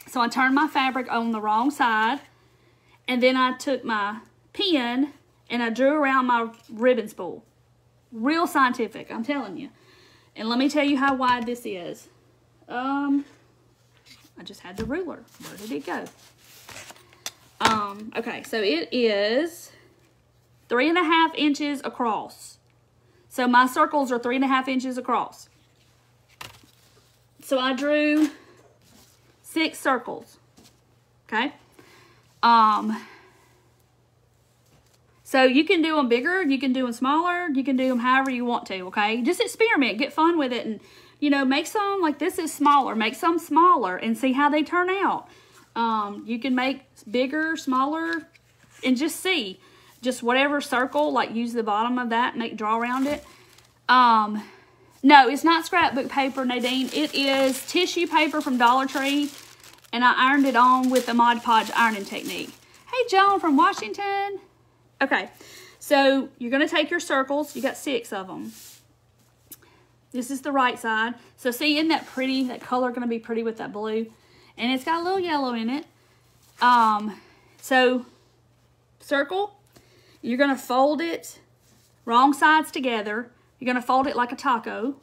So I turned my fabric on the wrong side, and then I took my pen and I drew around my ribbon spool. Real scientific, I'm telling you. And let me tell you how wide this is. I just had the ruler. Where did it go? Okay, so it is 3.5 inches across. So my circles are 3.5 inches across. So I drew 6 circles. Okay. So you can do them bigger, you can do them smaller, you can do them however you want to, okay? Just experiment, get fun with it, and, you know, make some, like this is smaller, make some smaller and see how they turn out. You can make bigger, smaller, and just see. Just whatever circle, like use the bottom of that, draw around it. No, it's not scrapbook paper, Nadine. It is tissue paper from Dollar Tree, and I ironed it on with the Mod Podge ironing technique. Hey, Joan from Washington. Okay, so you're going to take your circles. You got 6 of them. This is the right side. So see, isn't that pretty? That color going to be pretty with that blue. And it's got a little yellow in it. So circle. You're going to fold it wrong sides together. You're going to fold it like a taco.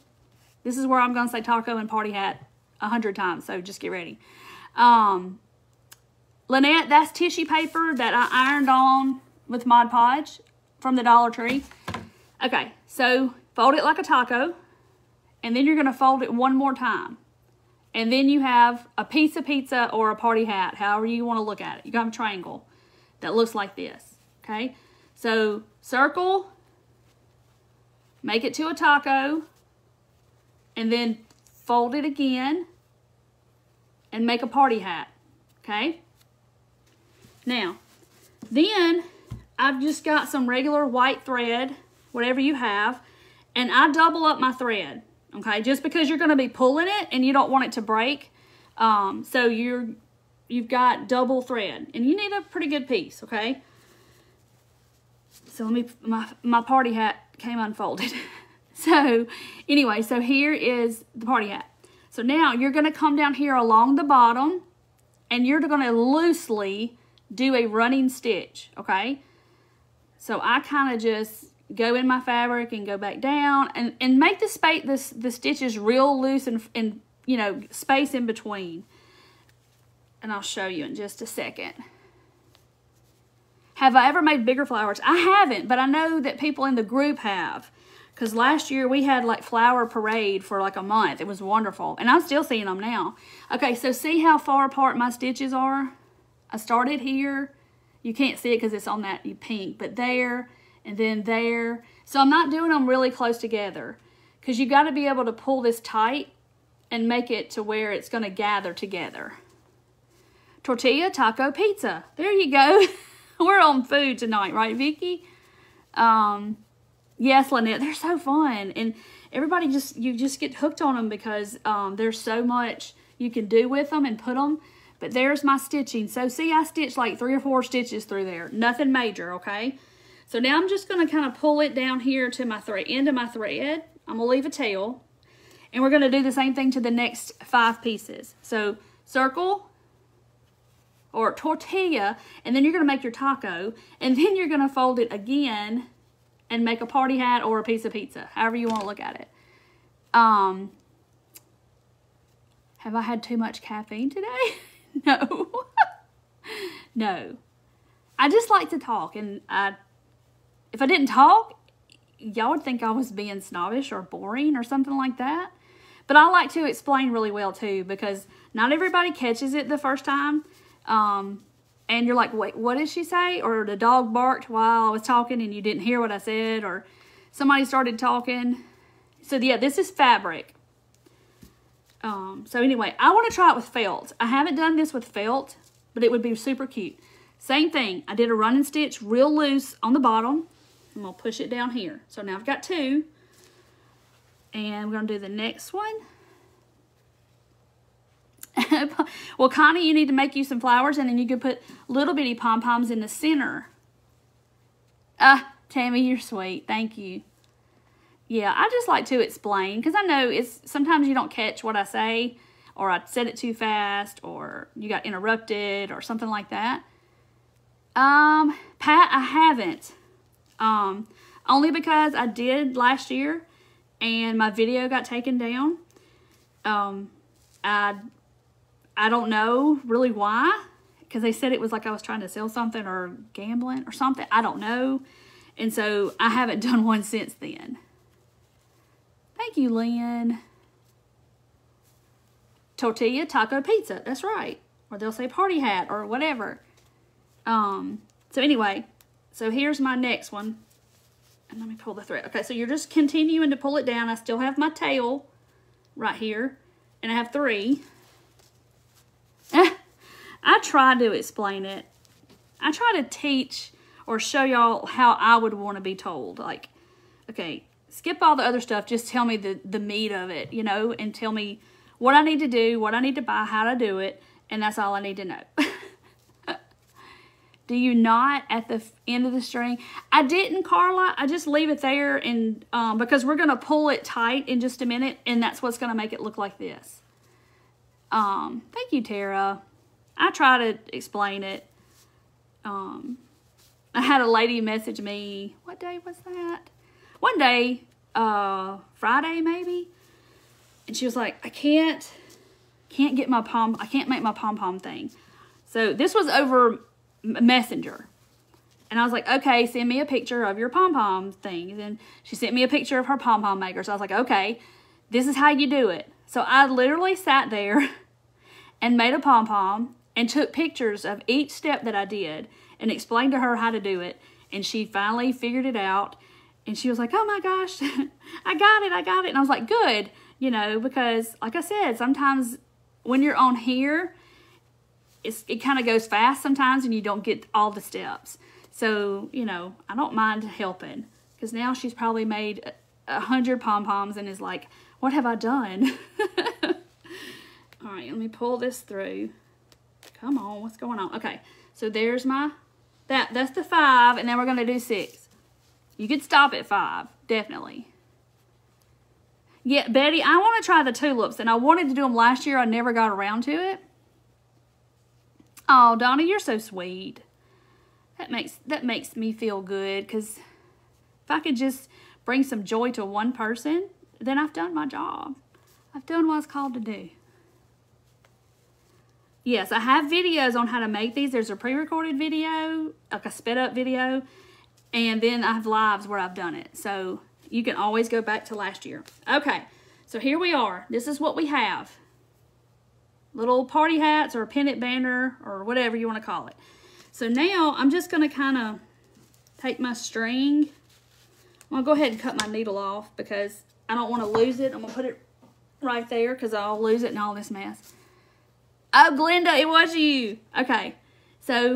This is where I'm going to say taco and party hat 100 times. So just get ready. Lynette, that's tissue paper that I ironed on with Mod Podge from the Dollar Tree. Okay, so fold it like a taco. And then you're going to fold it one more time. And then you have a piece of pizza or a party hat, however you want to look at it. You got a triangle that looks like this, okay? So circle, make it to a taco, and then fold it again and make a party hat, okay? Now, then I've just got some regular white thread, whatever you have, and I double up my thread. Okay, just because you're going to be pulling it and you don't want it to break. So you've got double thread and you need a pretty good piece, okay? So let me, my party hat came unfolded. So anyway, so here is the party hat. So now you're going to come down here along the bottom and you're going to loosely do a running stitch, okay? So I kind of just go in my fabric and go back down and make the space, the stitches real loose and you know, space in between. And I'll show you in just a second. Have I ever made bigger flowers? I haven't, but I know that people in the group have. Because last year we had like flower parade for like a month. It was wonderful. And I'm still seeing them now. Okay, so see how far apart my stitches are? I started here. You can't see it because it's on that pink, but there. And then there. So I'm not doing them really close together because you got to be able to pull this tight and make it to where it's going to gather together. Tortilla, taco, pizza. There you go. We're on food tonight, right, Vicki? Yes, Lynette, they're so fun. And everybody you just get hooked on them because there's so much you can do with them and put them. But there's my stitching. So see, I stitched like 3 or 4 stitches through there. Nothing major, okay? So now I'm just going to kind of pull it down here to my thread, end of my thread. I'm going to leave a tail. And we're going to do the same thing to the next 5 pieces. So circle or tortilla, and then you're going to make your taco. And then you're going to fold it again and make a party hat or a piece of pizza, however you want to look at it. Have I had too much caffeine today? No. No. I just like to talk, and if I didn't talk, y'all would think I was being snobbish or boring or something like that. But I like to explain really well too, because not everybody catches it the first time. And you're like, wait, what did she say? Or the dog barked while I was talking and you didn't hear what I said, or somebody started talking. So yeah, this is fabric. So anyway, I want to try it with felt. I haven't done this with felt, but it would be super cute. Same thing. I did a running stitch real loose on the bottom. I'm going to push it down here. So now I've got 2. And we're going to do the next one. Well, Connie, you need to make you some flowers, and then you can put little bitty pom-poms in the center. Tammy, you're sweet. Thank you. Yeah, I just like to explain, because I know sometimes you don't catch what I say, or I said it too fast, or you got interrupted, or something like that. Pat, I haven't. Only because I did last year and my video got taken down. I don't know really why, because they said it was like I was trying to sell something or gambling or something. I don't know. And so I haven't done one since then. Thank you, Lynn. Tortilla, taco, pizza. That's right. Or they'll say party hat or whatever. So anyway, so here's my next one. And let me pull the thread. Okay, so you're just continuing to pull it down. I still have my tail right here. And I have 3. I try to explain it. I try to teach or show y'all how I would want to be told. Like, okay, skip all the other stuff. Just tell me the meat of it, you know, and tell me what I need to do, what I need to buy, how to do it. And that's all I need to know. Do you not at the end of the string? I didn't, Carla. I just leave it there and because we're going to pull it tight in just a minute, and that's what's going to make it look like this. Thank you, Tara. I try to explain it. I had a lady message me. What day was that? One day, Friday maybe. And she was like, I can't get my pom. I can't make my pom-pom thing. So this was over Messenger. And I was like, okay, send me a picture of your pom-pom thing. And then she sent me a picture of her pom-pom maker. So I was like, okay, this is how you do it. So I literally sat there and made a pom-pom and took pictures of each step that I did and explained to her how to do it. And she finally figured it out. And she was like, oh my gosh, I got it. And I was like, good, you know, because like I said, sometimes when you're on here, it kind of goes fast sometimes and you don't get all the steps. So, you know, I don't mind helping because now she's probably made 100 pom-poms and is like, what have I done? All right, let me pull this through. Come on, what's going on? Okay, so there's my, that's the 5, and then we're going to do 6. You could stop at 5, definitely. Yeah, Betty, I want to try the tulips, and I wanted to do them last year. I never got around to it. Oh, Donna, you're so sweet. That makes me feel good, because if I could just bring some joy to one person, then I've done my job. I've done what I was called to do. Yes, I have videos on how to make these. There's a pre-recorded video, like a sped-up video, and then I have lives where I've done it. So you can always go back to last year. Okay, so here we are. This is what we have. Little party hats or a pennant banner or whatever you want to call it. So now I'm just going to kind of take my string. I'm going to go ahead and cut my needle off because I don't want to lose it. I'm going to put it right there because I'll lose it in all this mess. Oh, Glenda, it was you. Okay, so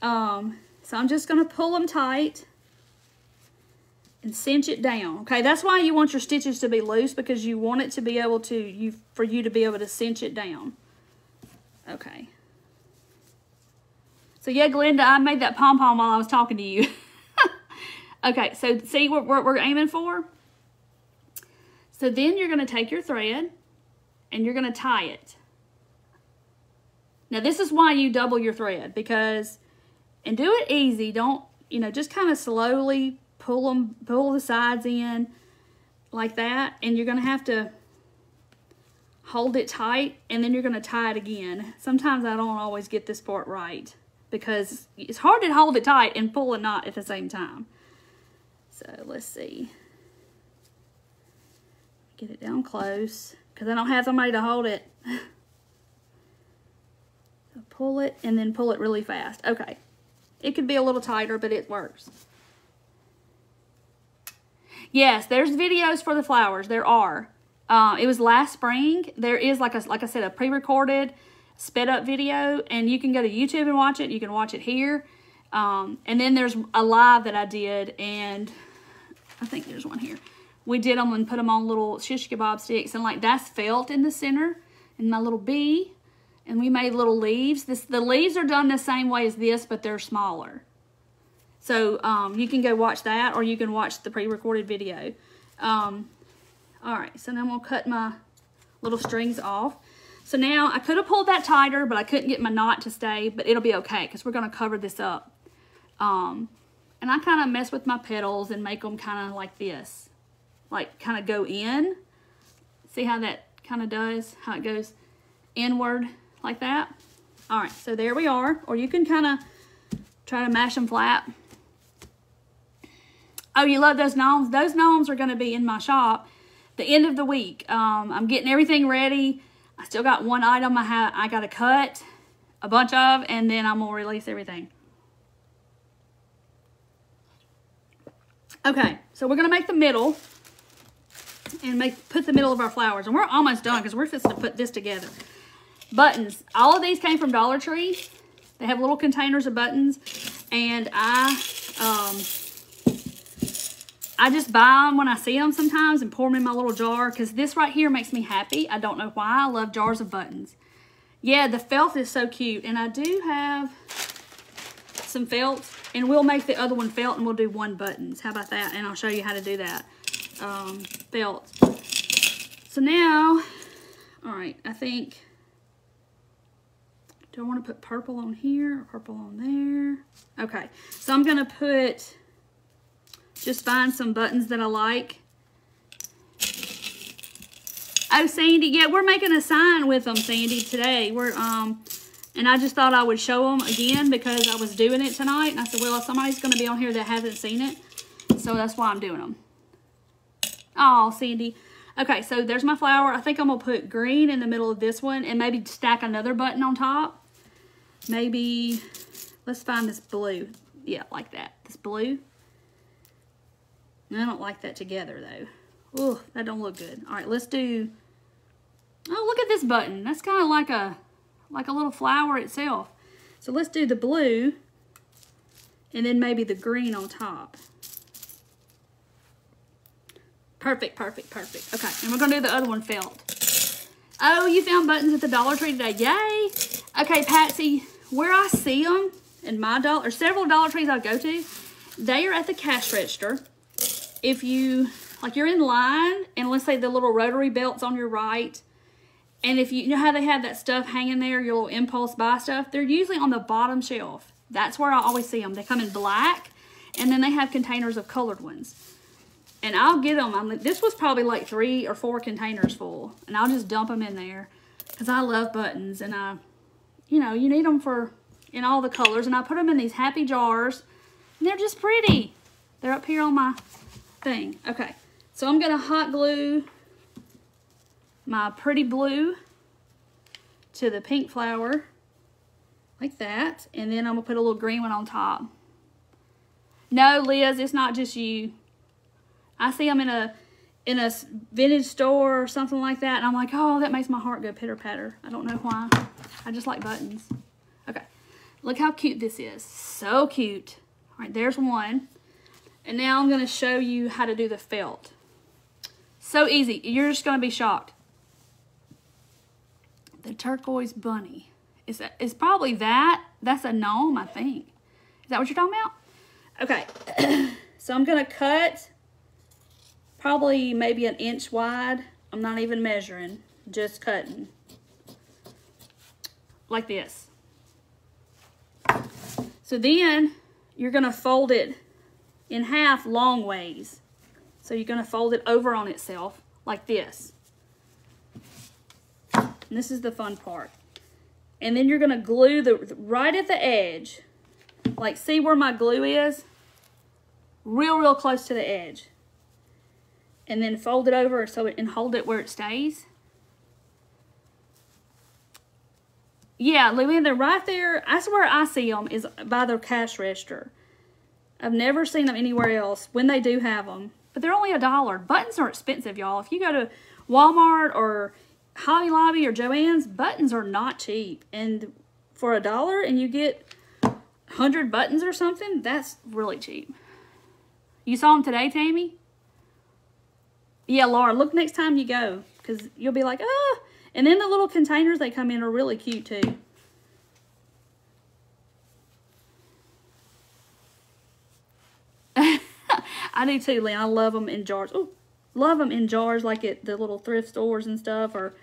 I'm just going to pull them tight and cinch it down. Okay, that's why you want your stitches to be loose, because you want it to be able to, for you to be able to cinch it down. Okay. So yeah, Glenda, I made that pom-pom while I was talking to you. Okay, so see what we're aiming for? So then you're going to take your thread and you're going to tie it. Now this is why you double your thread, because, and do it easy, don't, you know, just kind of slowly pull the sides in like that, and you're going to have to hold it tight, and then you're going to tie it again. Sometimes I don't always get this part right because it's hard to hold it tight and pull a knot at the same time. So let's see. Get it down close because I don't have somebody to hold it. So pull it and then pull it really fast. Okay. It could be a little tighter, but it works. Yes, there's videos for the flowers. There are. It was last spring. There is, like I said, a pre-recorded, sped-up video, and you can go to YouTube and watch it. You can watch it here. And then there's a live that I did, and I think there's one here. We did them and put them on little shish kebab sticks, and like that's felt in the center, and my little bee, and we made little leaves. The leaves are done the same way as this, but they're smaller. So you can go watch that, or you can watch the pre-recorded video. All right, so now I'm going to cut my little strings off. So now I could have pulled that tighter, but I couldn't get my knot to stay, but it'll be okay because we're going to cover this up. And I kind of mess with my petals and make them kind of like this, like kind of go in. See how that kind of does, how it goes inward like that? All right, so there we are. Or you can kind of try to mash them flat. Oh, you love those gnomes? Those gnomes are going to be in my shop the end of the week. I'm getting everything ready. I still got one item I got to cut a bunch of, and then I'm going to release everything. Okay, so we're going to make the middle and put the middle of our flowers. And we're almost done because we're just going to put this together. Buttons. All of these came from Dollar Tree. They have little containers of buttons, and I just buy them when I see them sometimes and pour them in my little jar because this right here makes me happy. I don't know why. I love jars of buttons. Yeah, the felt is so cute. And I do have some felt, and we'll make the other one felt, and we'll do one buttons. How about that? And I'll show you how to do that. Felt. So now, all right, I think, do I want to put purple on here or purple on there? Okay, so I'm going to put, just find some buttons that I like. Oh, Sandy, yeah, we're making a sign with them, Sandy, today. And I just thought I would show them again because I was doing it tonight. And I said, well, somebody's going to be on here that hasn't seen it. So that's why I'm doing them. Oh, Sandy. Okay, so there's my flower. I think I'm going to put green in the middle of this one and maybe stack another button on top. Maybe, let's find this blue. Yeah, like that. This blue. I don't like that together, though. Ooh, that don't look good. All right, let's do, oh, look at this button. That's kind of like a little flower itself. So let's do the blue and then maybe the green on top. Perfect, perfect, perfect. Okay, and we're gonna do the other one felt. Oh, you found buttons at the Dollar Tree today. Yay. Okay, Patsy, where I see them in my or several Dollar Trees I go to, they are at the cash register. If you, like you're in line and let's say the little rotary belt's on your right, and if you know how they have that stuff hanging there, your little impulse buy stuff, they're usually on the bottom shelf. That's where I always see them. They come in black, and then they have containers of colored ones. And I'll get them. This was probably like 3 or 4 containers full, and I'll just dump them in there because I love buttons, and you know, you need them in all the colors, and I put them in these happy jars, and they're just pretty. They're up here on my thing. Okay, so I'm gonna hot glue my pretty blue to the pink flower like that, and then I'm gonna put a little green one on top. No, Liz, it's not just you. I see them in a vintage store or something like that, and I'm like, oh, that makes my heart go pitter patter. I don't know why. I just like buttons. Okay, look how cute this is. So cute. All right, there's one. And now I'm gonna show you how to do the felt. So easy. You're just gonna be shocked. The turquoise bunny. It's probably that. That's a gnome, I think. Is that what you're talking about? Okay. So I'm gonna cut probably maybe 1 inch wide. I'm not even measuring, just cutting. Like this. So then you're gonna fold it in half long ways. So you're gonna fold it over on itself like this. And this is the fun part. And then you're gonna glue right at the edge. Like, see where my glue is? Real close to the edge. And then fold it over and hold it where it stays. Yeah, Luann, they're right there. That's where I see them, is by the cash register. I've never seen them anywhere else when they do have them. But they're only $1. Buttons are expensive, y'all. If you go to Walmart or Hobby Lobby or Joann's, buttons are not cheap. And for $1 and you get 100 buttons or something, that's really cheap. You saw them today, Tammy? Yeah, Laura, look next time you go, because you'll be like, ah. And then the little containers they come in are really cute too. I do too, Lynn. I love them in jars. Oh, love them in jars like at the little thrift stores and stuff, or,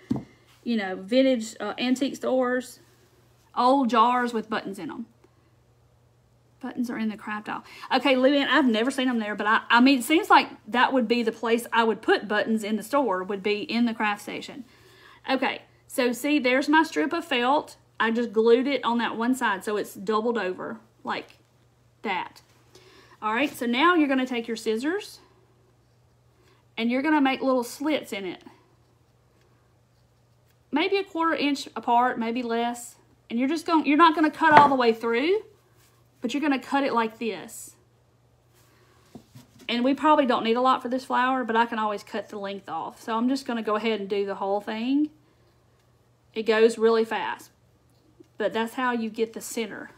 you know, vintage antique stores. Old jars with buttons in them. Buttons are in the craft aisle. Okay, Luann, I've never seen them there, but I mean, it seems like that would be the place I would put buttons in the store, would be in the craft section. Okay, so see, there's my strip of felt. I just glued it on that one side, so it's doubled over like that. All right, so now you're gonna take your scissors and you're gonna make little slits in it. Maybe 1/4 inch apart, maybe less. And you're not gonna cut all the way through, but you're going to cut it like this. And we probably don't need a lot for this flower, but I can always cut the length off. So I'm just going to go ahead and do the whole thing. It goes really fast, but that's how you get the center.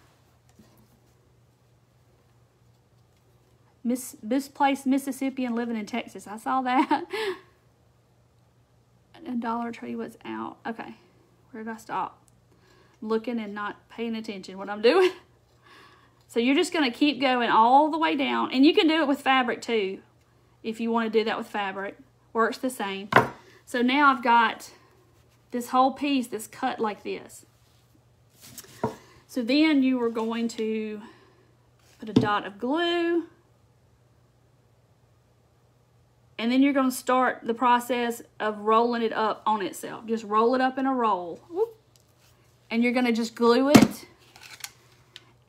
Misplaced Mississippian living in Texas. I saw that. And Dollar Tree was out. Okay, where did I stop? Looking and not paying attention what I'm doing. So you're just going to keep going all the way down. And you can do it with fabric too, if you want to do that with fabric. Works the same. So now I've got this whole piece that's cut like this. So then you are going to put a dot of glue. And then you're going to start the process of rolling it up on itself. Just roll it up in a roll. Whoop. And you're going to just glue it.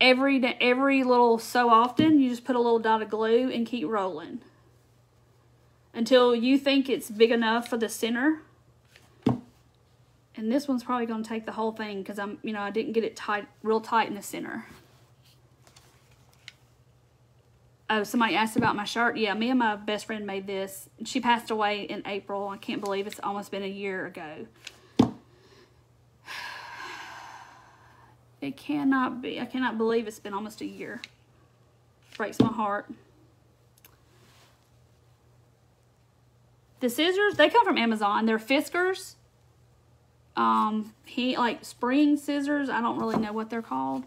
Every little so often, you just put a little dot of glue and keep rolling. Until you think it's big enough for the center. And this one's probably going to take the whole thing because I didn't get it tight, real tight in the center. Oh, somebody asked about my shirt. Yeah, me and my best friend made this. She passed away in April. I can't believe it's almost been a year ago. It cannot be. I cannot believe it's been almost a year. Breaks my heart. The scissors, they come from Amazon. They're Fiskars. Like spring scissors. I don't really know what they're called.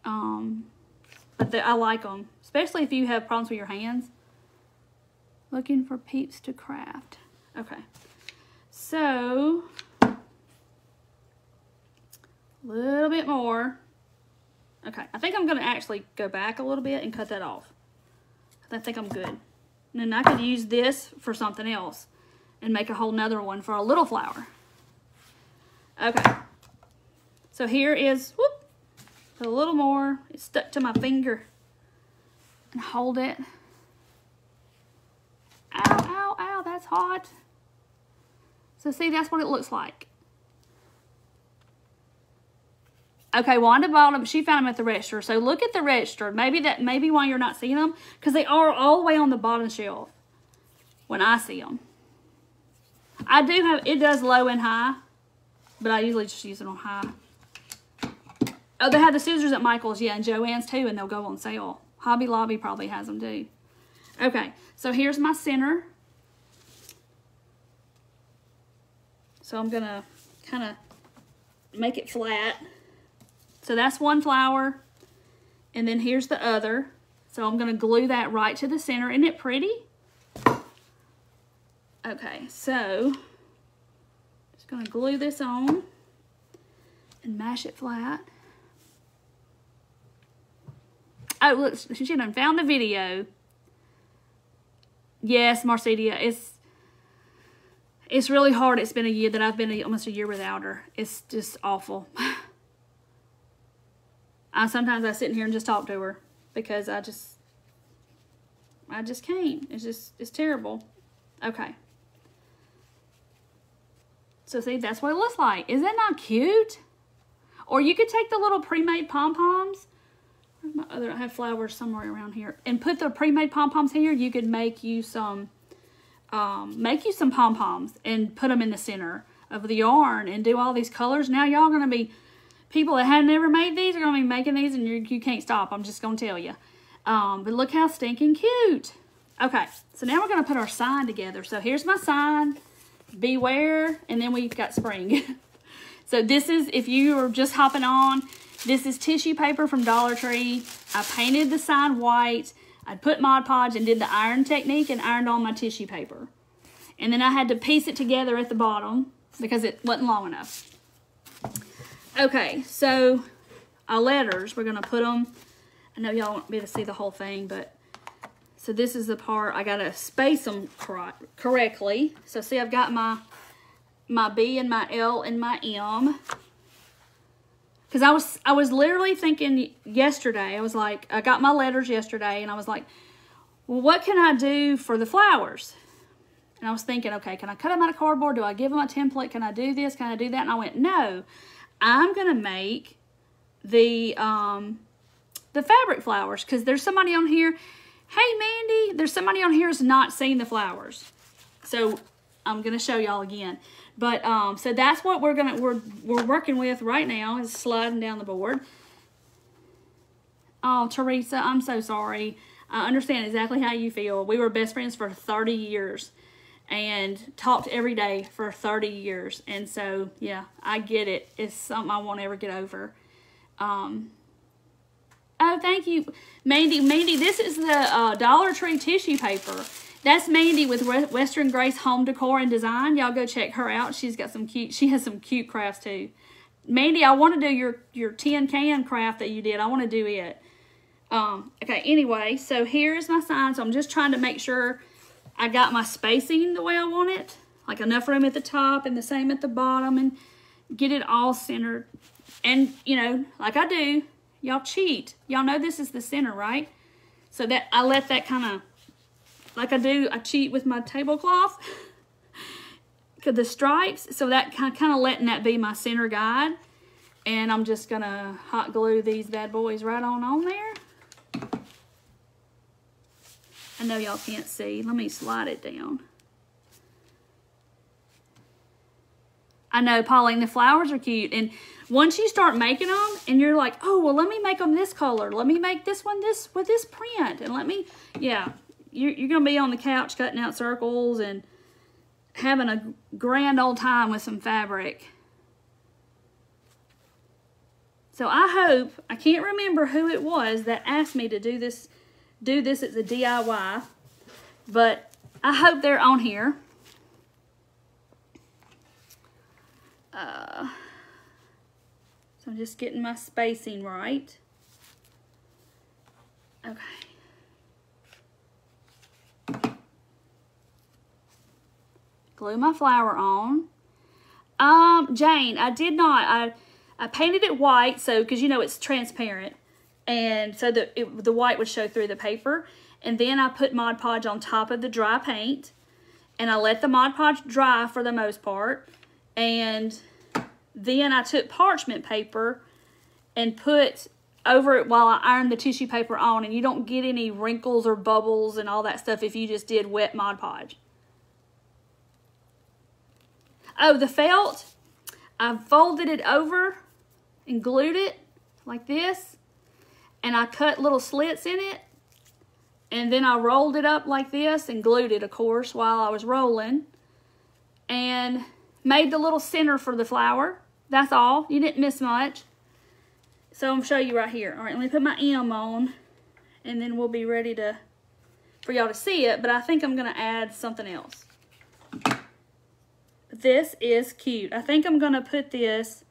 But I like them. Especially if you have problems with your hands. Looking for peeps to craft. Okay. So, a little bit more. Okay. I think I'm going to actually go back a little bit and cut that off. I think I'm good. And then I could use this for something else. And make a whole nother one for a little flower. Okay. So here is, whoop, a little more. It's stuck to my finger. And hold it. Ow, ow, ow, that's hot. So see, that's what it looks like. Okay, Wanda bought them. She found them at the register. So look at the register. Maybe why you're not seeing them. Because they are all the way on the bottom shelf. When I see them. I do have, it does low and high. But I usually just use it on high. Oh, they have the scissors at Michael's, yeah, and Joann's too, and they'll go on sale. Hobby Lobby probably has them too. Okay, so here's my center. So I'm gonna kind of make it flat. So that's one flower, and then here's the other. So I'm gonna glue that right to the center. Isn't it pretty? Okay, so just gonna glue this on and mash it flat. Oh, look, she done found the video. Yes, Marcedia, it's really hard. It's been a year that I've been almost a year without her. It's just awful. Sometimes I sit in here and just talk to her because I just can't. It's terrible. Okay. So see, that's what it looks like. Isn't that not cute? Or you could take the little pre-made pom-poms. I have flowers somewhere around here. And put the pre-made pom-poms here. You could make you some pom-poms and put them in the center of the yarn and do all these colors. Now y'all going to be, people that had never made these are going to be making these and you can't stop. I'm just going to tell you. But look how stinking cute. Okay, so now we're going to put our sign together. So here's my sign. Beware. And then we've got spring. So this is, if you are just hopping on, this is tissue paper from Dollar Tree. I painted the sign white. I put Mod Podge and did the iron technique and ironed on my tissue paper. And then I had to piece it together at the bottom because it wasn't long enough. Okay, so our letters, we're going to put them, I know y'all won't be able to see the whole thing, but so this is the part, I got to space them correctly. So see, I've got my B and my L and my M. Because I was literally thinking yesterday, I was like, I got my letters yesterday, and I was like, well, what can I do for the flowers? And I was thinking, okay, can I cut them out of cardboard? Do I give them a template? Can I do this? Can I do that? And I went, no, I'm going to make the fabric flowers. Because there's somebody on here, hey, Mandy, there's somebody on here who's not seen the flowers. So I'm going to show y'all again. But, so that's what we're working with right now, is sliding down the board. Oh, Teresa, I'm so sorry. I understand exactly how you feel. We were best friends for 30 years and talked every day for 30 years. And so, yeah, I get it. It's something I won't ever get over. Oh, thank you, Mandy. Mandy, this is the Dollar Tree tissue paper. That's Mandy with Western Grace Home Decor and Design. Y'all go check her out. She has some cute crafts too. Mandy, I want to do your tin can craft that you did. I want to do it. Okay, anyway, so here's my sign. So I'm just trying to make sure I got my spacing the way I want it. Like enough room at the top and the same at the bottom and get it all centered. And, you know, like I do, y'all cheat. Y'all know this is the center, right? So that I let that kind of, like I do, I cheat with my tablecloth. The stripes. So that kind of letting that be my center guide. And I'm just going to hot glue these bad boys right on there. I know y'all can't see. Let me slide it down. I know, Pauline, the flowers are cute. And once you start making them and you're like, oh, well, let me make them this color. Let me make this one with this print. And let me, yeah, you're going to be on the couch cutting out circles and having a grand old time with some fabric. So I hope, I can't remember who it was that asked me to do this as a DIY, but I hope they're on here. So I'm just getting my spacing right. Okay. Glue my flower on. Jane, I did not. I painted it white, so because you know it's transparent, and so the white would show through the paper. And then I put Mod Podge on top of the dry paint, and I let the Mod Podge dry for the most part. And then I took parchment paper and put over it while I ironed the tissue paper on, and you don't get any wrinkles or bubbles and all that stuff if you just did wet Mod Podge. Oh, the felt, I folded it over and glued it like this, and I cut little slits in it, and then I rolled it up like this and glued it, of course, while I was rolling, and made the little center for the flower. That's all. You didn't miss much. So I'm going to show you right here. All right, let me put my M on, and then we'll be ready for y'all to see it, but I think I'm going to add something else. This is cute. I think I'm going to put this,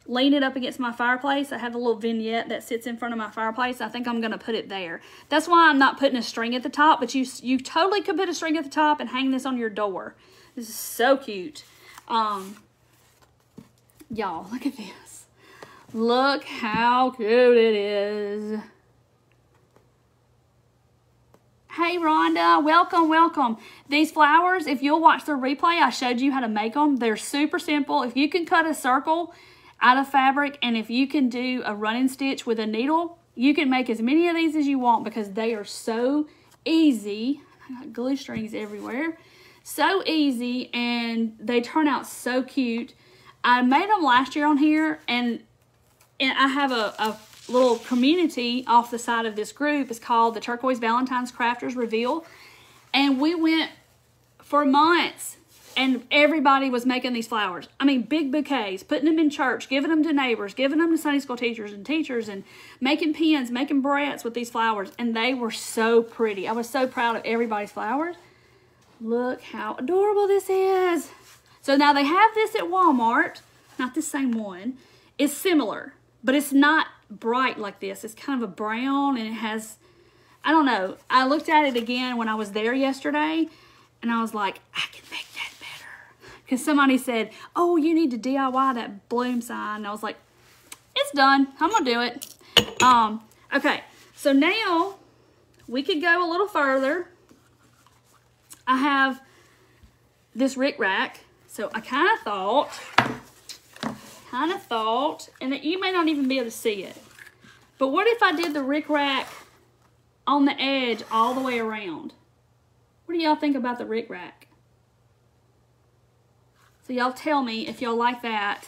lean it up against my fireplace. I have a little vignette that sits in front of my fireplace. I think I'm going to put it there. That's why I'm not putting a string at the top, but you totally could put a string at the top and hang this on your door. This is so cute. Y'all, look at this. Look how cute it is. Hey, Rhonda, welcome, welcome. These flowers, if you'll watch the replay, I showed you how to make them. They're super simple. If you can cut a circle out of fabric, and if you can do a running stitch with a needle, you can make as many of these as you want because they are so easy. I got glue strings everywhere. So easy, and they turn out so cute. I made them last year on here, and I have a little community off the side of this group. It's called the Turquoise Valentine's Crafters Reveal, and we went for months, and everybody was making these flowers. I mean, big bouquets, putting them in church, giving them to neighbors, giving them to Sunday school teachers, and making pins, making barrettes with these flowers, and they were so pretty. I was so proud of everybody's flowers. Look how adorable this is. So now they have this at Walmart, not the same one. It's similar, but it's not bright like this. It's kind of a brown, and it has, I don't know. I looked at it again when I was there yesterday, and I was like, I can make that better. Because somebody said, oh, you need to DIY that bloom sign. And I was like, it's done. I'm going to do it. Okay, so now we could go a little further. I have this rickrack. So I kind of thought, and that you may not even be able to see it, but what if I did the rickrack on the edge all the way around? What do y'all think about the rickrack? So y'all tell me if y'all like that.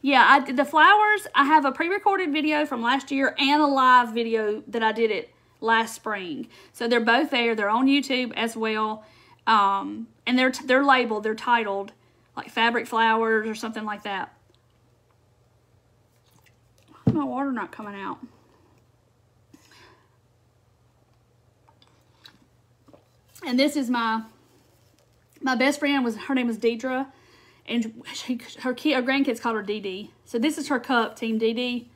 Yeah, the flowers, I have a pre-recorded video from last year and a live video that I did it last spring. So they're both there. They're on YouTube as well. And they're labeled, they're titled like fabric flowers or something like that. My water not coming out. And this is my best friend, her name was Deidre, and her grandkids called her Dee Dee. So this is her cup, Team Dee Dee.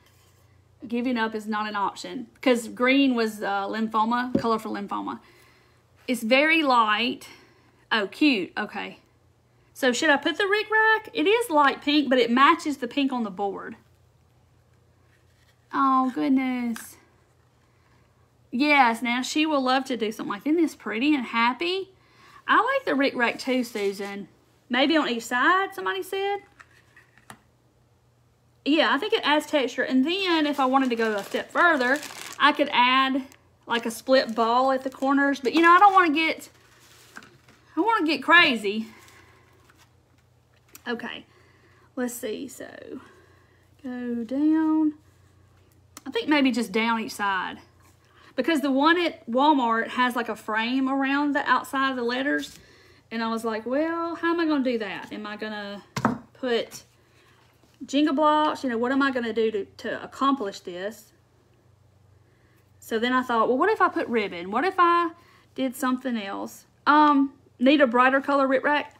Giving up is not an option because green was lymphoma, color for lymphoma. It's very light. Oh, cute. Okay. So should I put the Rick Rack? It is light pink, but it matches the pink on the board. Oh, goodness. Yes, now she will love to do something like, isn't this pretty and happy? I like the Rick Rack too, Susan. Maybe on each side, somebody said. Yeah, I think it adds texture. And then if I wanted to go a step further, I could add like a split ball at the corners. But, you know, I don't want to get crazy. Okay, let's see. So, go down. I think maybe just down each side. Because the one at Walmart has like a frame around the outside of the letters. And I was like, well, how am I going to do that? Am I going to put Jenga blocks? You know, what am I going to do to accomplish this? So then I thought, well, what if I put ribbon? What if I did something else? Need a brighter color Rick Rack?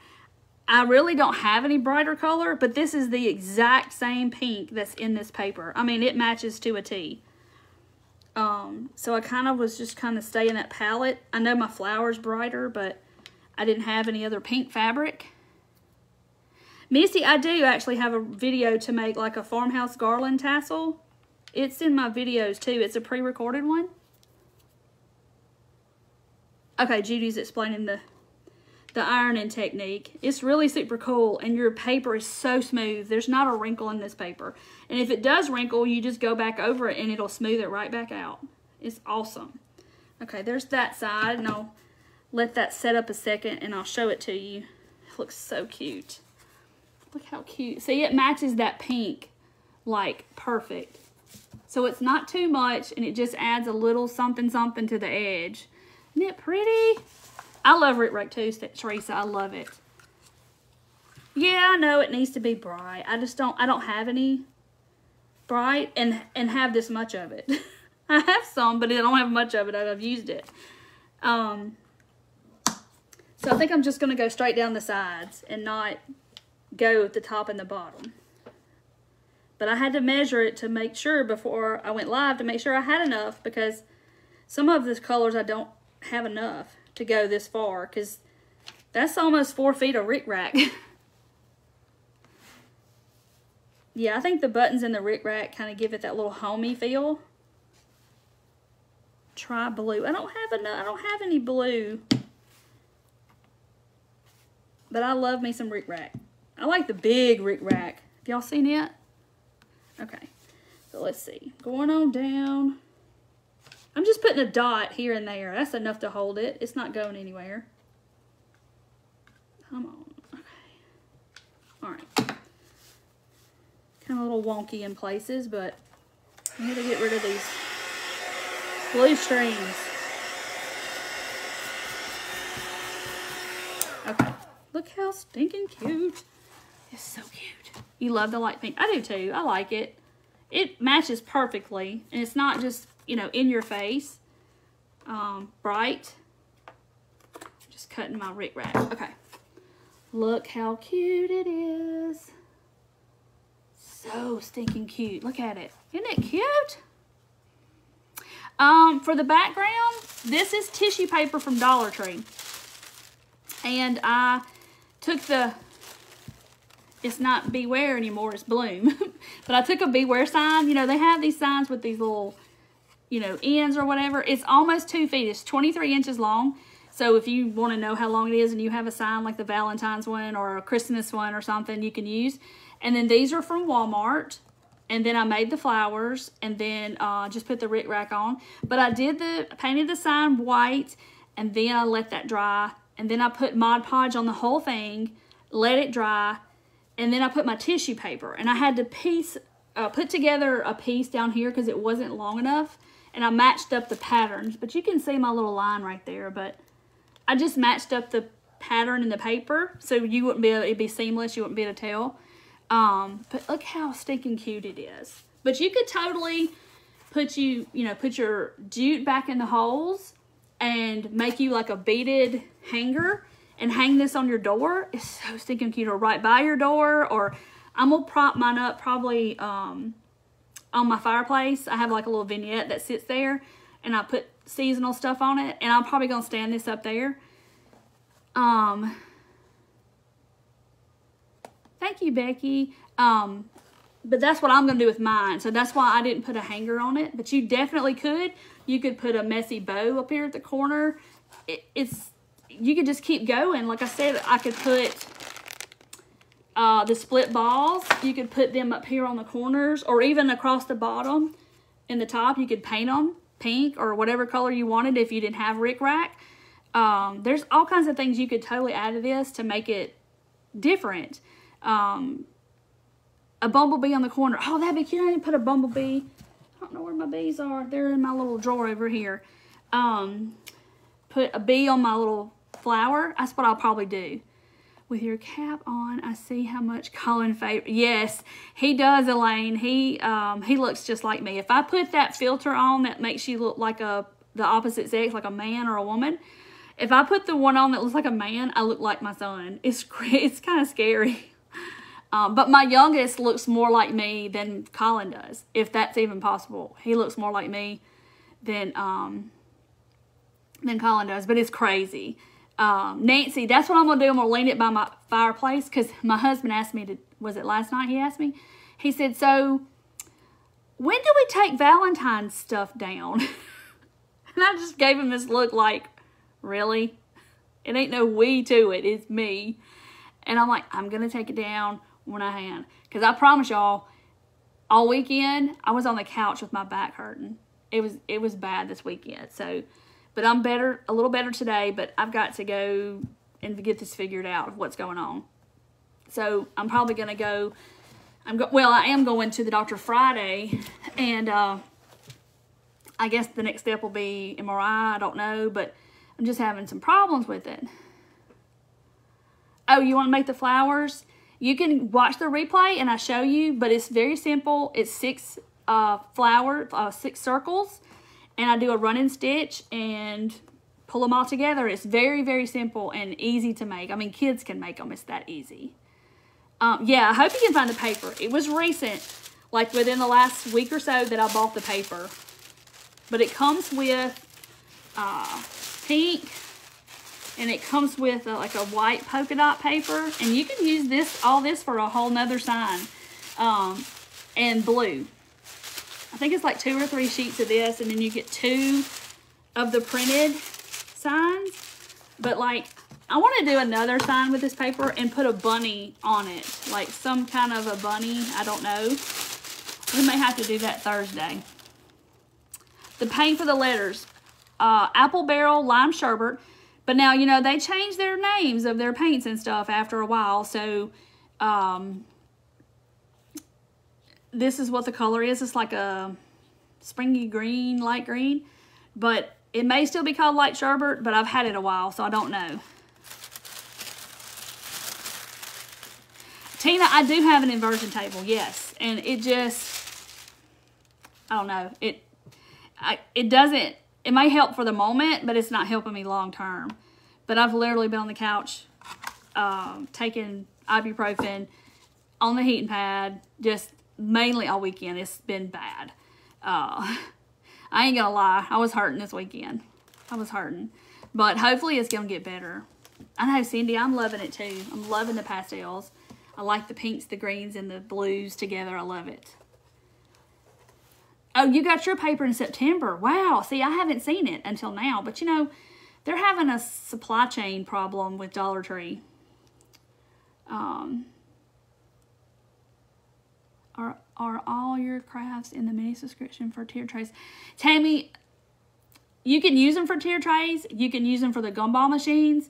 I really don't have any brighter color, but this is the exact same pink that's in this paper. I mean, it matches to a T. So I kind of was just kind of staying that palette. I know my flower's brighter, but I didn't have any other pink fabric. Missy, I do actually have a video to make like a farmhouse garland tassel. It's in my videos too. It's a pre-recorded one. Okay, Judy's explaining the ironing technique. It's really super cool, and your paper is so smooth. There's not a wrinkle in this paper. And if it does wrinkle, you just go back over it and it'll smooth it right back out. It's awesome. Okay, there's that side, and I'll let that set up a second and I'll show it to you. It looks so cute. Look how cute. See, it matches that pink like perfect. So it's not too much, and it just adds a little something something to the edge. Isn't it pretty? I love Rick Rack too, Teresa. I love it. Yeah, I know it needs to be bright. I don't have any bright and have this much of it. I have some, but I don't have much of it. I've used it. So I think I'm just going to go straight down the sides and not go at the top and the bottom. But I had to measure it to make sure before I went live to make sure I had enough, because some of the colors I don't have enough to go this far, because that's almost 4 feet of Rick Rack. Yeah, I think the buttons in the Rick Rack kind of give it that little homey feel. Try blue. I don't have any blue, but I love me some Rick Rack. I like the big Rick Rack. Have y'all seen it? Okay, so let's see. Going on down. I'm just putting a dot here and there. That's enough to hold it. It's not going anywhere. Come on. Okay. All right. Kind of a little wonky in places, but I need to get rid of these blue strings. Okay. Look how stinking cute. It's so cute. You love the light pink. I do too. I like it. It matches perfectly, and it's not just, you know, in your face. Bright. Just cutting my Rick Rack. Okay. Look how cute it is. So stinking cute. Look at it. Isn't it cute? For the background, this is tissue paper from Dollar Tree. And I took it's not Beware anymore, it's Bloom. But I took a Beware sign. You know, they have these signs with these little, you know, ends or whatever. It's almost 2 feet. It's 23 inches long. So if you want to know how long it is and you have a sign like the Valentine's one or a Christmas one or something, you can use. And then these are from Walmart. And then I made the flowers and then just put the Rick Rack on. But I painted the sign white, and then I let that dry. And then I put Mod Podge on the whole thing, let it dry, and then I put my tissue paper. And I had to put together a piece down here because it wasn't long enough. And I matched up the patterns. But you can see my little line right there. But I just matched up the pattern in the paper so it'd be seamless. You wouldn't be able to tell. But look how stinking cute it is. But you could totally put your jute back in the holes and make you like a beaded hanger and hang this on your door. It's so stinking cute. Or right by your door. Or I'm going to prop mine up probably on my fireplace. I have like a little vignette that sits there. And I put seasonal stuff on it. And I'm probably going to stand this up there. Thank you, Becky. But that's what I'm going to do with mine. So that's why I didn't put a hanger on it. But you definitely could. You could put a messy bow up here at the corner. You could just keep going. Like I said, I could put the split balls. You could put them up here on the corners or even across the bottom and the top. You could paint them pink or whatever color you wanted if you didn't have rickrack. There's all kinds of things you could totally add to this to make it different. A bumblebee on the corner. Oh, that'd be cute. I didn't put a bumblebee. I don't know where my bees are. They're in my little drawer over here. Put a bee on my little flower. That's what I'll probably do. With your cap on, I see how much Colin favors. Yes, he does, Elaine. He looks just like me. If I put that filter on that makes you look like the opposite sex, like a man or a woman. If I put the one on that looks like a man, I look like my son. It's kind of scary. But my youngest looks more like me than Colin does, if that's even possible. He looks more like me than Colin does, but it's crazy. Nancy, that's what I'm going to do. I'm going to lean it by my fireplace because my husband asked me was it last night he asked me? He said, so when do we take Valentine's stuff down? And I just gave him this look like, really? It ain't no we to it. It's me. And I'm like, I'm going to take it down when I can. Because I promise y'all, all weekend, I was on the couch with my back hurting. It was bad this weekend. So, but I'm better, a little better today. But I've got to go and get this figured out of what's going on. So I'm probably going to go. I am going to the doctor Friday. And I guess the next step will be MRI. I don't know. But I'm just having some problems with it. Oh, you want to make the flowers? You can watch the replay and I show you, but it's very simple. It's 6 6 circles, and I do a running stitch and pull them all together. It's very, very simple and easy to make. I mean, kids can make them. It's that easy. Yeah, I hope you can find the paper. It was recent, like within the last week or so that I bought the paper. But it comes with pink. And it comes with like a white polka dot paper. And you can use all this for a whole nother sign. And blue. I think it's like 2 or 3 sheets of this. And then you get 2 of the printed signs. But like, I want to do another sign with this paper and put a bunny on it. Like some kind of a bunny. I don't know. We may have to do that Thursday. The paint for the letters. Apple Barrel Lime Sherbet. But now, you know, they change their names of their paints and stuff after a while. So, this is what the color is. It's like a springy green, light green. But it may still be called Light Sherbet, but I've had it a while, so I don't know. Tina, I do have an inversion table, yes. And it just, I don't know. It doesn't. It may help for the moment, but it's not helping me long term. But I've literally been on the couch taking ibuprofen on the heating pad just mainly all weekend. It's been bad. I ain't gonna lie. I was hurting this weekend. I was hurting. But hopefully it's gonna get better. I know, Cindy, I'm loving it too. I'm loving the pastels. I like the pinks, the greens, and the blues together. I love it. Oh, you got your paper in September. Wow. See, I haven't seen it until now. But, you know, they're having a supply chain problem with Dollar Tree. Are all your crafts in the mini subscription for tier trays? Tammy, you can use them for tier trays. You can use them for the gumball machines.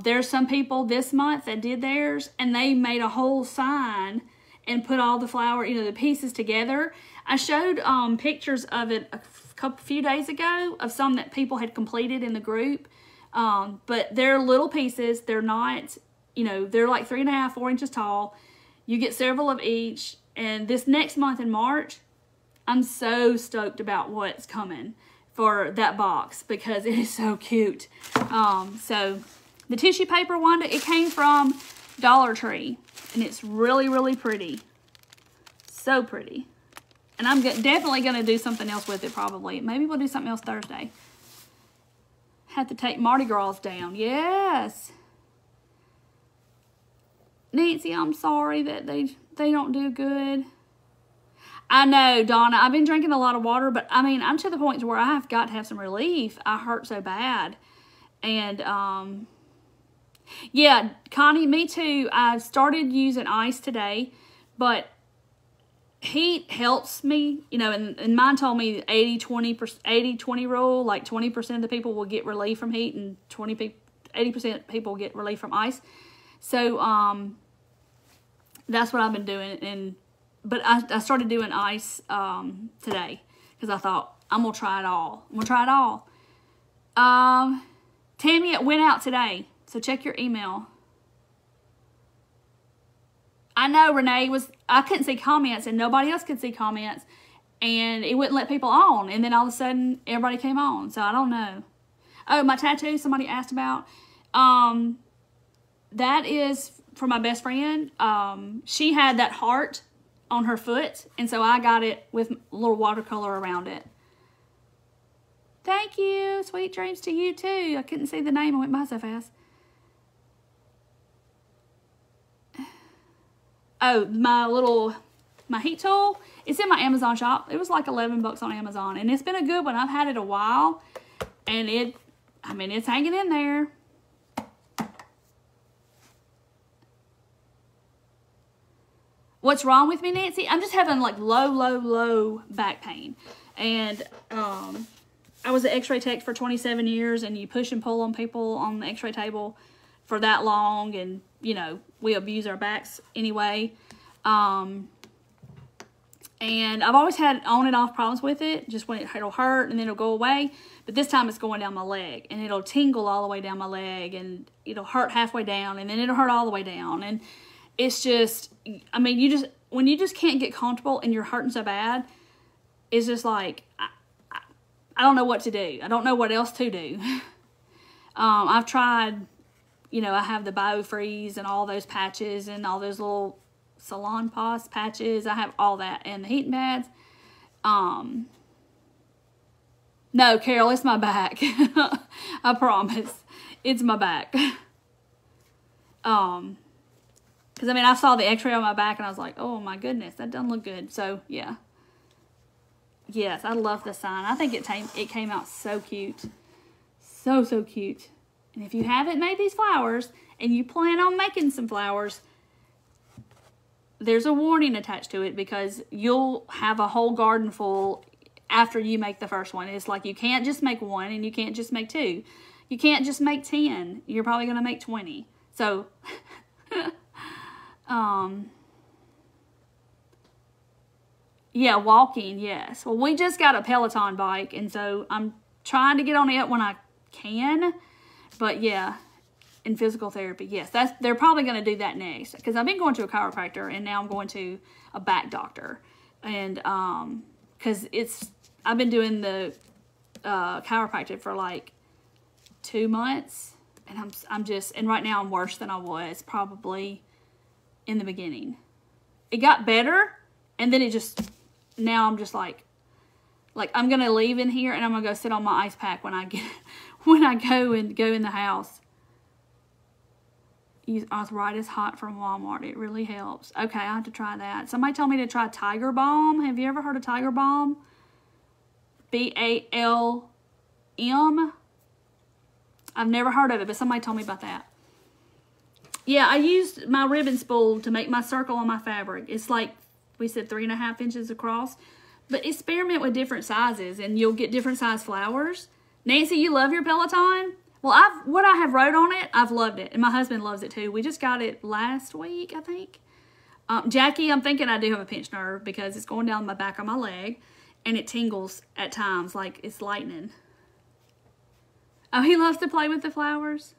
There's some people this month that did theirs, and they made a whole sign and put all the flower, you know, the pieces together. I showed pictures of it a few days ago of some that people had completed in the group. But they're little pieces. They're not, you know, they're like 3.5, 4 inches tall. You get several of each, And this next month in March, I'm so stoked about what's coming for that box because it is so cute. So the tissue paper one, it came from Dollar Tree, and it's really, really pretty. So pretty. And I'm definitely going to do something else with it probably. Maybe we'll do something else Thursday. Have to take Mardi Gras down. Yes. Nancy, I'm sorry that they don't do good. I know, Donna. I've been drinking a lot of water, but I mean, I'm to the point where I have got to have some relief. I hurt so bad. And, yeah, Connie, me too. I started using ice today, but heat helps me, you know, and mine told me 80-20 rule, like 20% of the people will get relief from heat and 80% of people get relief from ice. So, that's what I've been doing. But I started doing ice, today because I thought, I'm going to try it all. I'm going to try it all. Tammy, it went out today, so check your email. I know Renee I couldn't see comments and nobody else could see comments and it wouldn't let people on. And then all of a sudden everybody came on. So I don't know. Oh, my tattoo somebody asked about. That is for my best friend. She had that heart on her foot. And so I got it with a little watercolor around it. Thank you. Sweet dreams to you too. I couldn't see the name. I went by so fast. Oh, my heat tool, it's in my Amazon shop. It was like 11 bucks on Amazon. And it's been a good one. I've had it a while. And it's hanging in there. What's wrong with me, Nancy? I'm just having like low back pain. And I was an x-ray tech for 27 years. And you push and pull on people on the x-ray table for that long. And, you know, we abuse our backs anyway. And I've always had on and off problems with it. Just when it'll hurt and then it'll go away. But this time it's going down my leg. And it'll tingle all the way down my leg. And it'll hurt halfway down. And then it'll hurt all the way down. And it's just, I mean, when you just can't get comfortable and you're hurting so bad, it's just like, I don't know what to do. I don't know what else to do. I've tried, you know, I have the BioFreeze and all those patches and all those little Salon Paws patches. I have all that and the heating pads. No, Carol, it's my back. I promise. It's my back. Because, I mean, I saw the x-ray on my back and I was like, oh my goodness, that doesn't look good. So, yeah. Yes, I love the sign. I think it came out so cute. So cute. And if you haven't made these flowers and you plan on making some flowers, there's a warning attached to it because you'll have a whole garden full after you make the first one. It's like you can't just make one and you can't just make two. You can't just make 10. You're probably going to make 20. So, yeah, walking, yes. Well, we just got a Peloton bike, and so I'm trying to get on it when I can. But, yeah, in physical therapy, yes. They're probably going to do that next. Because I've been going to a chiropractor, and now I'm going to a back doctor. And, because I've been doing the chiropractic for, like, 2 months. And and right now I'm worse than I was probably in the beginning. It got better, and then now I'm just like I'm going to leave in here and I'm going to go sit on my ice pack when I go in the house. Use arthritis hot from Walmart. It really helps. Okay, I have to try that. Somebody told me to try Tiger Balm. Have you ever heard of Tiger Balm? BALM. I've never heard of it, but somebody told me about that. Yeah, I used my ribbon spool to make my circle on my fabric. It's like, we said 3.5 inches across. But experiment with different sizes, and you'll get different size flowers. Nancy, you love your Peloton? Well, what I have wrote on it, I've loved it. And my husband loves it too. We just got it last week, I think. Jackie, I'm thinking I do have a pinched nerve because it's going down my back of my leg. And it tingles at times like it's lightning. Oh, he loves to play with the flowers.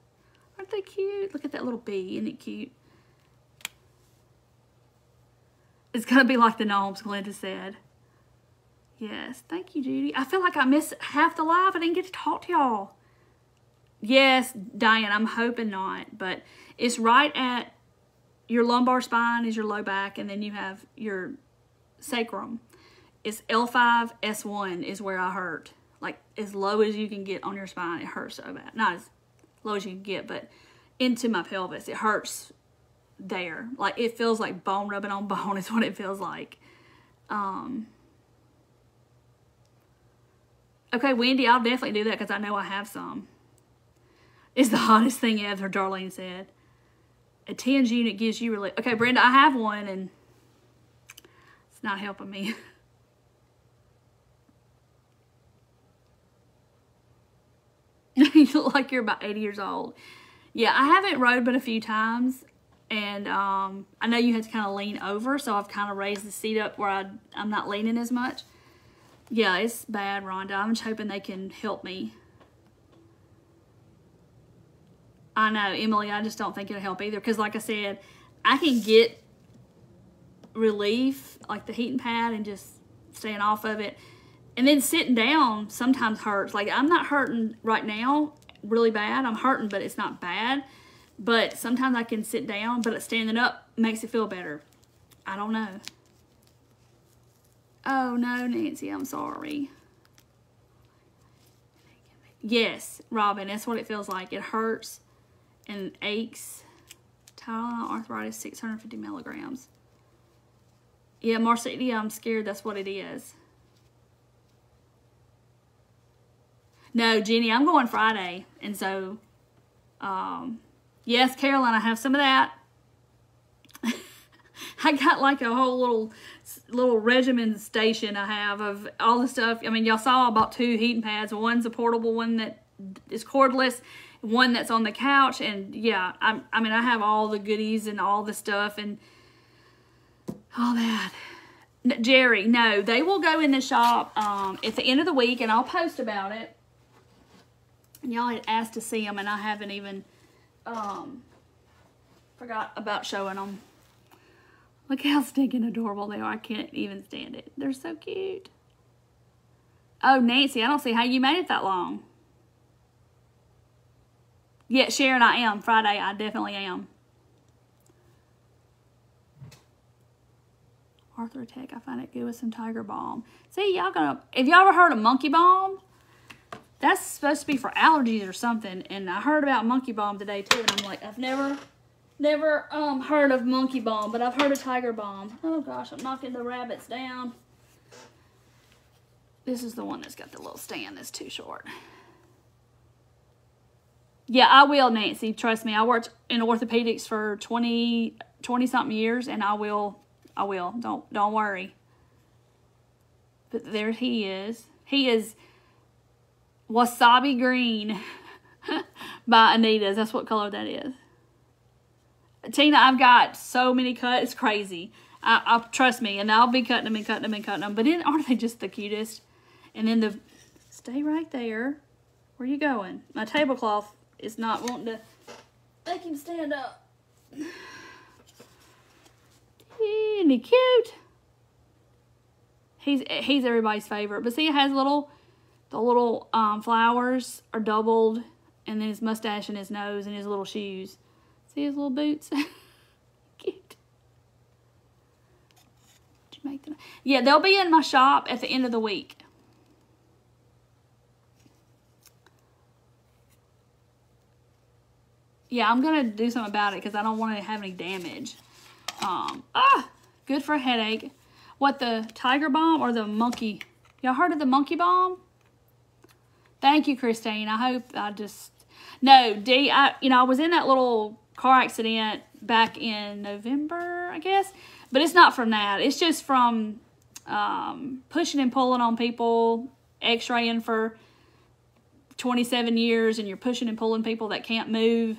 Aren't they cute? Look at that little bee. Isn't it cute? It's going to be like the gnomes, Glenda said. Yes, thank you, Judy. I feel like I missed half the live. I didn't get to talk to y'all. Yes, Diane, I'm hoping not. But it's right at your lumbar spine is your low back, and then you have your sacrum. It's L5, S1 is where I hurt. Like, as low as you can get on your spine, it hurts so bad. Not as low as you can get, but into my pelvis. It hurts there. Like, it feels like bone rubbing on bone is what it feels like. Okay, Wendy, I'll definitely do that because I know I have some. It's the hottest thing ever, Darlene said. A TENS unit gives you relief. Okay, Brenda, I have one, and it's not helping me. You look like you're about 80 years old. Yeah, I haven't rode but a few times, and I know you have to kind of lean over, so I've kind of raised the seat up where I'm not leaning as much. Yeah, it's bad, Rhonda. I'm just hoping they can help me. I know, Emily, I just don't think it'll help either, because like I said, I can get relief, like the heating pad, and just staying off of it. And then sitting down sometimes hurts. Like, I'm not hurting right now really bad. I'm hurting, but it's not bad. But sometimes I can sit down, but standing up makes it feel better. I don't know. Oh, no, Nancy, I'm sorry. Yes, Robin, that's what it feels like. It hurts and aches. Tylenol arthritis, 650 milligrams. Yeah, Marcia, I'm scared that's what it is. No, Jenny, I'm going Friday. And so, yes, Caroline, I have some of that. I got like a whole little regimen station I have of all the stuff. I mean, y'all saw I bought 2 heating pads. One's a portable one that is cordless, one that's on the couch. And yeah, I mean, I have all the goodies and all the stuff and all that. Jerry, no, they will go in the shop at the end of the week, and I'll post about it. And y'all had asked to see them, and I haven't even forgot about showing them. Look how stinking adorable they are. I can't even stand it. They're so cute. Oh, Nancy, I don't see how you made it that long. Yeah, Sharon, I am. Friday, I definitely am. Arthur Tech, I find it good with some Tiger Balm. See, y'all gonna, if y'all ever heard of Monkey Balm, that's supposed to be for allergies or something. And I heard about Monkey Balm today too, and I'm like, I've never heard of Monkey Balm, but I've heard of Tiger Balm. Oh gosh, I'm knocking the rabbits down. This is the one that's got the little stand that's too short. Yeah, I will, Nancy. Trust me. I worked in orthopedics for 20 something years, and I will. Don't worry. But there he is. He is wasabi green by Anita's. That's what color that is. Tina, I've got so many cuts. It's crazy. I trust me, and I'll be cutting them and cutting them and cutting them. But aren't they just the cutest? And then stay right there. Where you going? My tablecloth is not wanting to make him stand up. Isn't he cute? He's everybody's favorite. But see, it has the little flowers are doubled, and then his mustache and his nose and his little shoes. See his little boots? Cute. Did you make them? Yeah, they'll be in my shop at the end of the week. Yeah, I'm going to do something about it because I don't want to have any damage. Good for a headache. What, the Tiger Balm or the Monkey? Y'all heard of the Monkey Balm? Thank you, Christine. I hope no, Dee, I was in that little car accident back in November, I guess. But it's not from that. It's just from pushing and pulling on people, x-raying for 27 years, and you're pushing and pulling people that can't move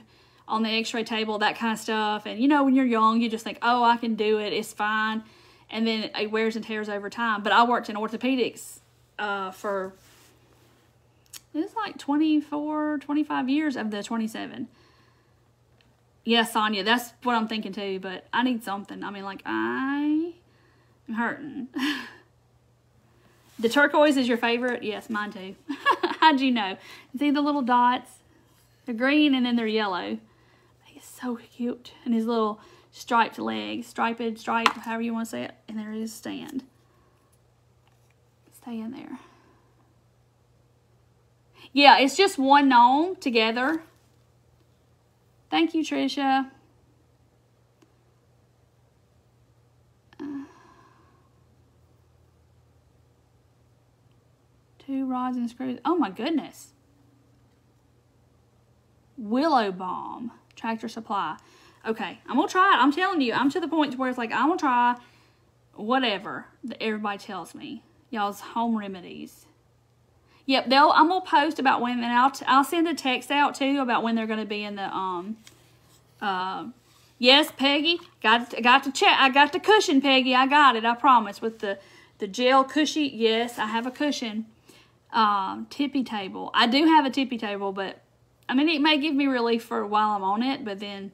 on the x-ray table, that kind of stuff. And, when you're young, you just think, oh, I can do it. It's fine. And then it wears and tears over time. But I worked in orthopedics for, it's like 24, 25 years of the 27. Yeah, Sonia, that's what I'm thinking too. But I need something. I mean, like, I I'm hurting. The turquoise is your favorite? Yes, mine too. How'd you know? See the little dots? They're green and then they're yellow. He's so cute. And his little striped legs, striped, however you want to say it. And there is stand. Stay in there. Yeah, it's just one gnome together. Thank you, Trisha. Two rods and screws. Oh my goodness. Willow Balm. Tractor Supply. Okay, I'm going to try it. I'm telling you, I'm to the point where it's like, I'm going to try whatever that everybody tells me. Y'all's home remedies. Yep, I'm going to post about when, and I'll send a text out too about when they're going to be in the, yes, Peggy, got to check. I got the cushion, Peggy. I got it, I promise. With the gel cushy, yes, I have a cushion. Tippy table. I do have a tippy table, but I mean, it may give me relief for a while I'm on it, but then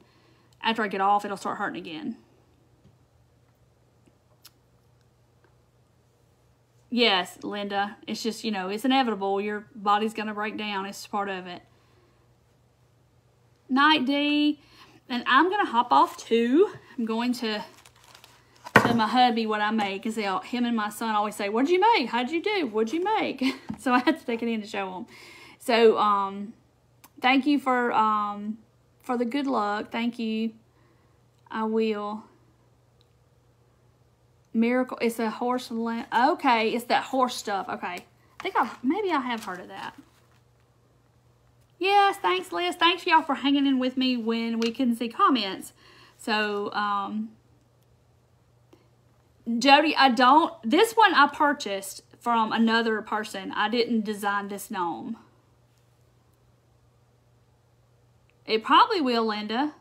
after I get off, it'll start hurting again. Yes, Linda. It's just, you know, it's inevitable. Your body's going to break down. It's part of it. Night D. And I'm going to hop off too. I'm going to tell my hubby what I made, because him and my son always say, "What'd you make? How'd you do? What'd you make?" So I had to take it in to show them. So, thank you for the good luck. Thank you. I will. Miracle. It's a horse lamb. Okay, it's that horse stuff. Okay. I think maybe I have heard of that. Yes, thanks, Liz. Thanks, y'all, for hanging in with me when we couldn't see comments. So, Jody, this one I purchased from another person. I didn't design this gnome. It probably will, Linda.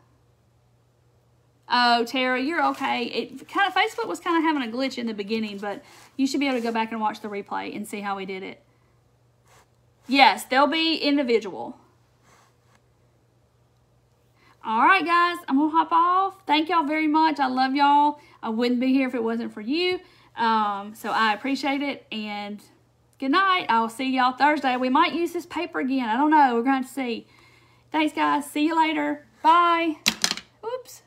Oh, Tara, you're okay. Facebook was kind of having a glitch in the beginning, but you should be able to go back and watch the replay and see how we did it. Yes, they'll be individual. All right, guys, I'm going to hop off. Thank y'all very much. I love y'all. I wouldn't be here if it wasn't for you. So I appreciate it, and good night. I'll see y'all Thursday. We might use this paper again. I don't know. We're going to see. Thanks, guys. See you later. Bye. Oops.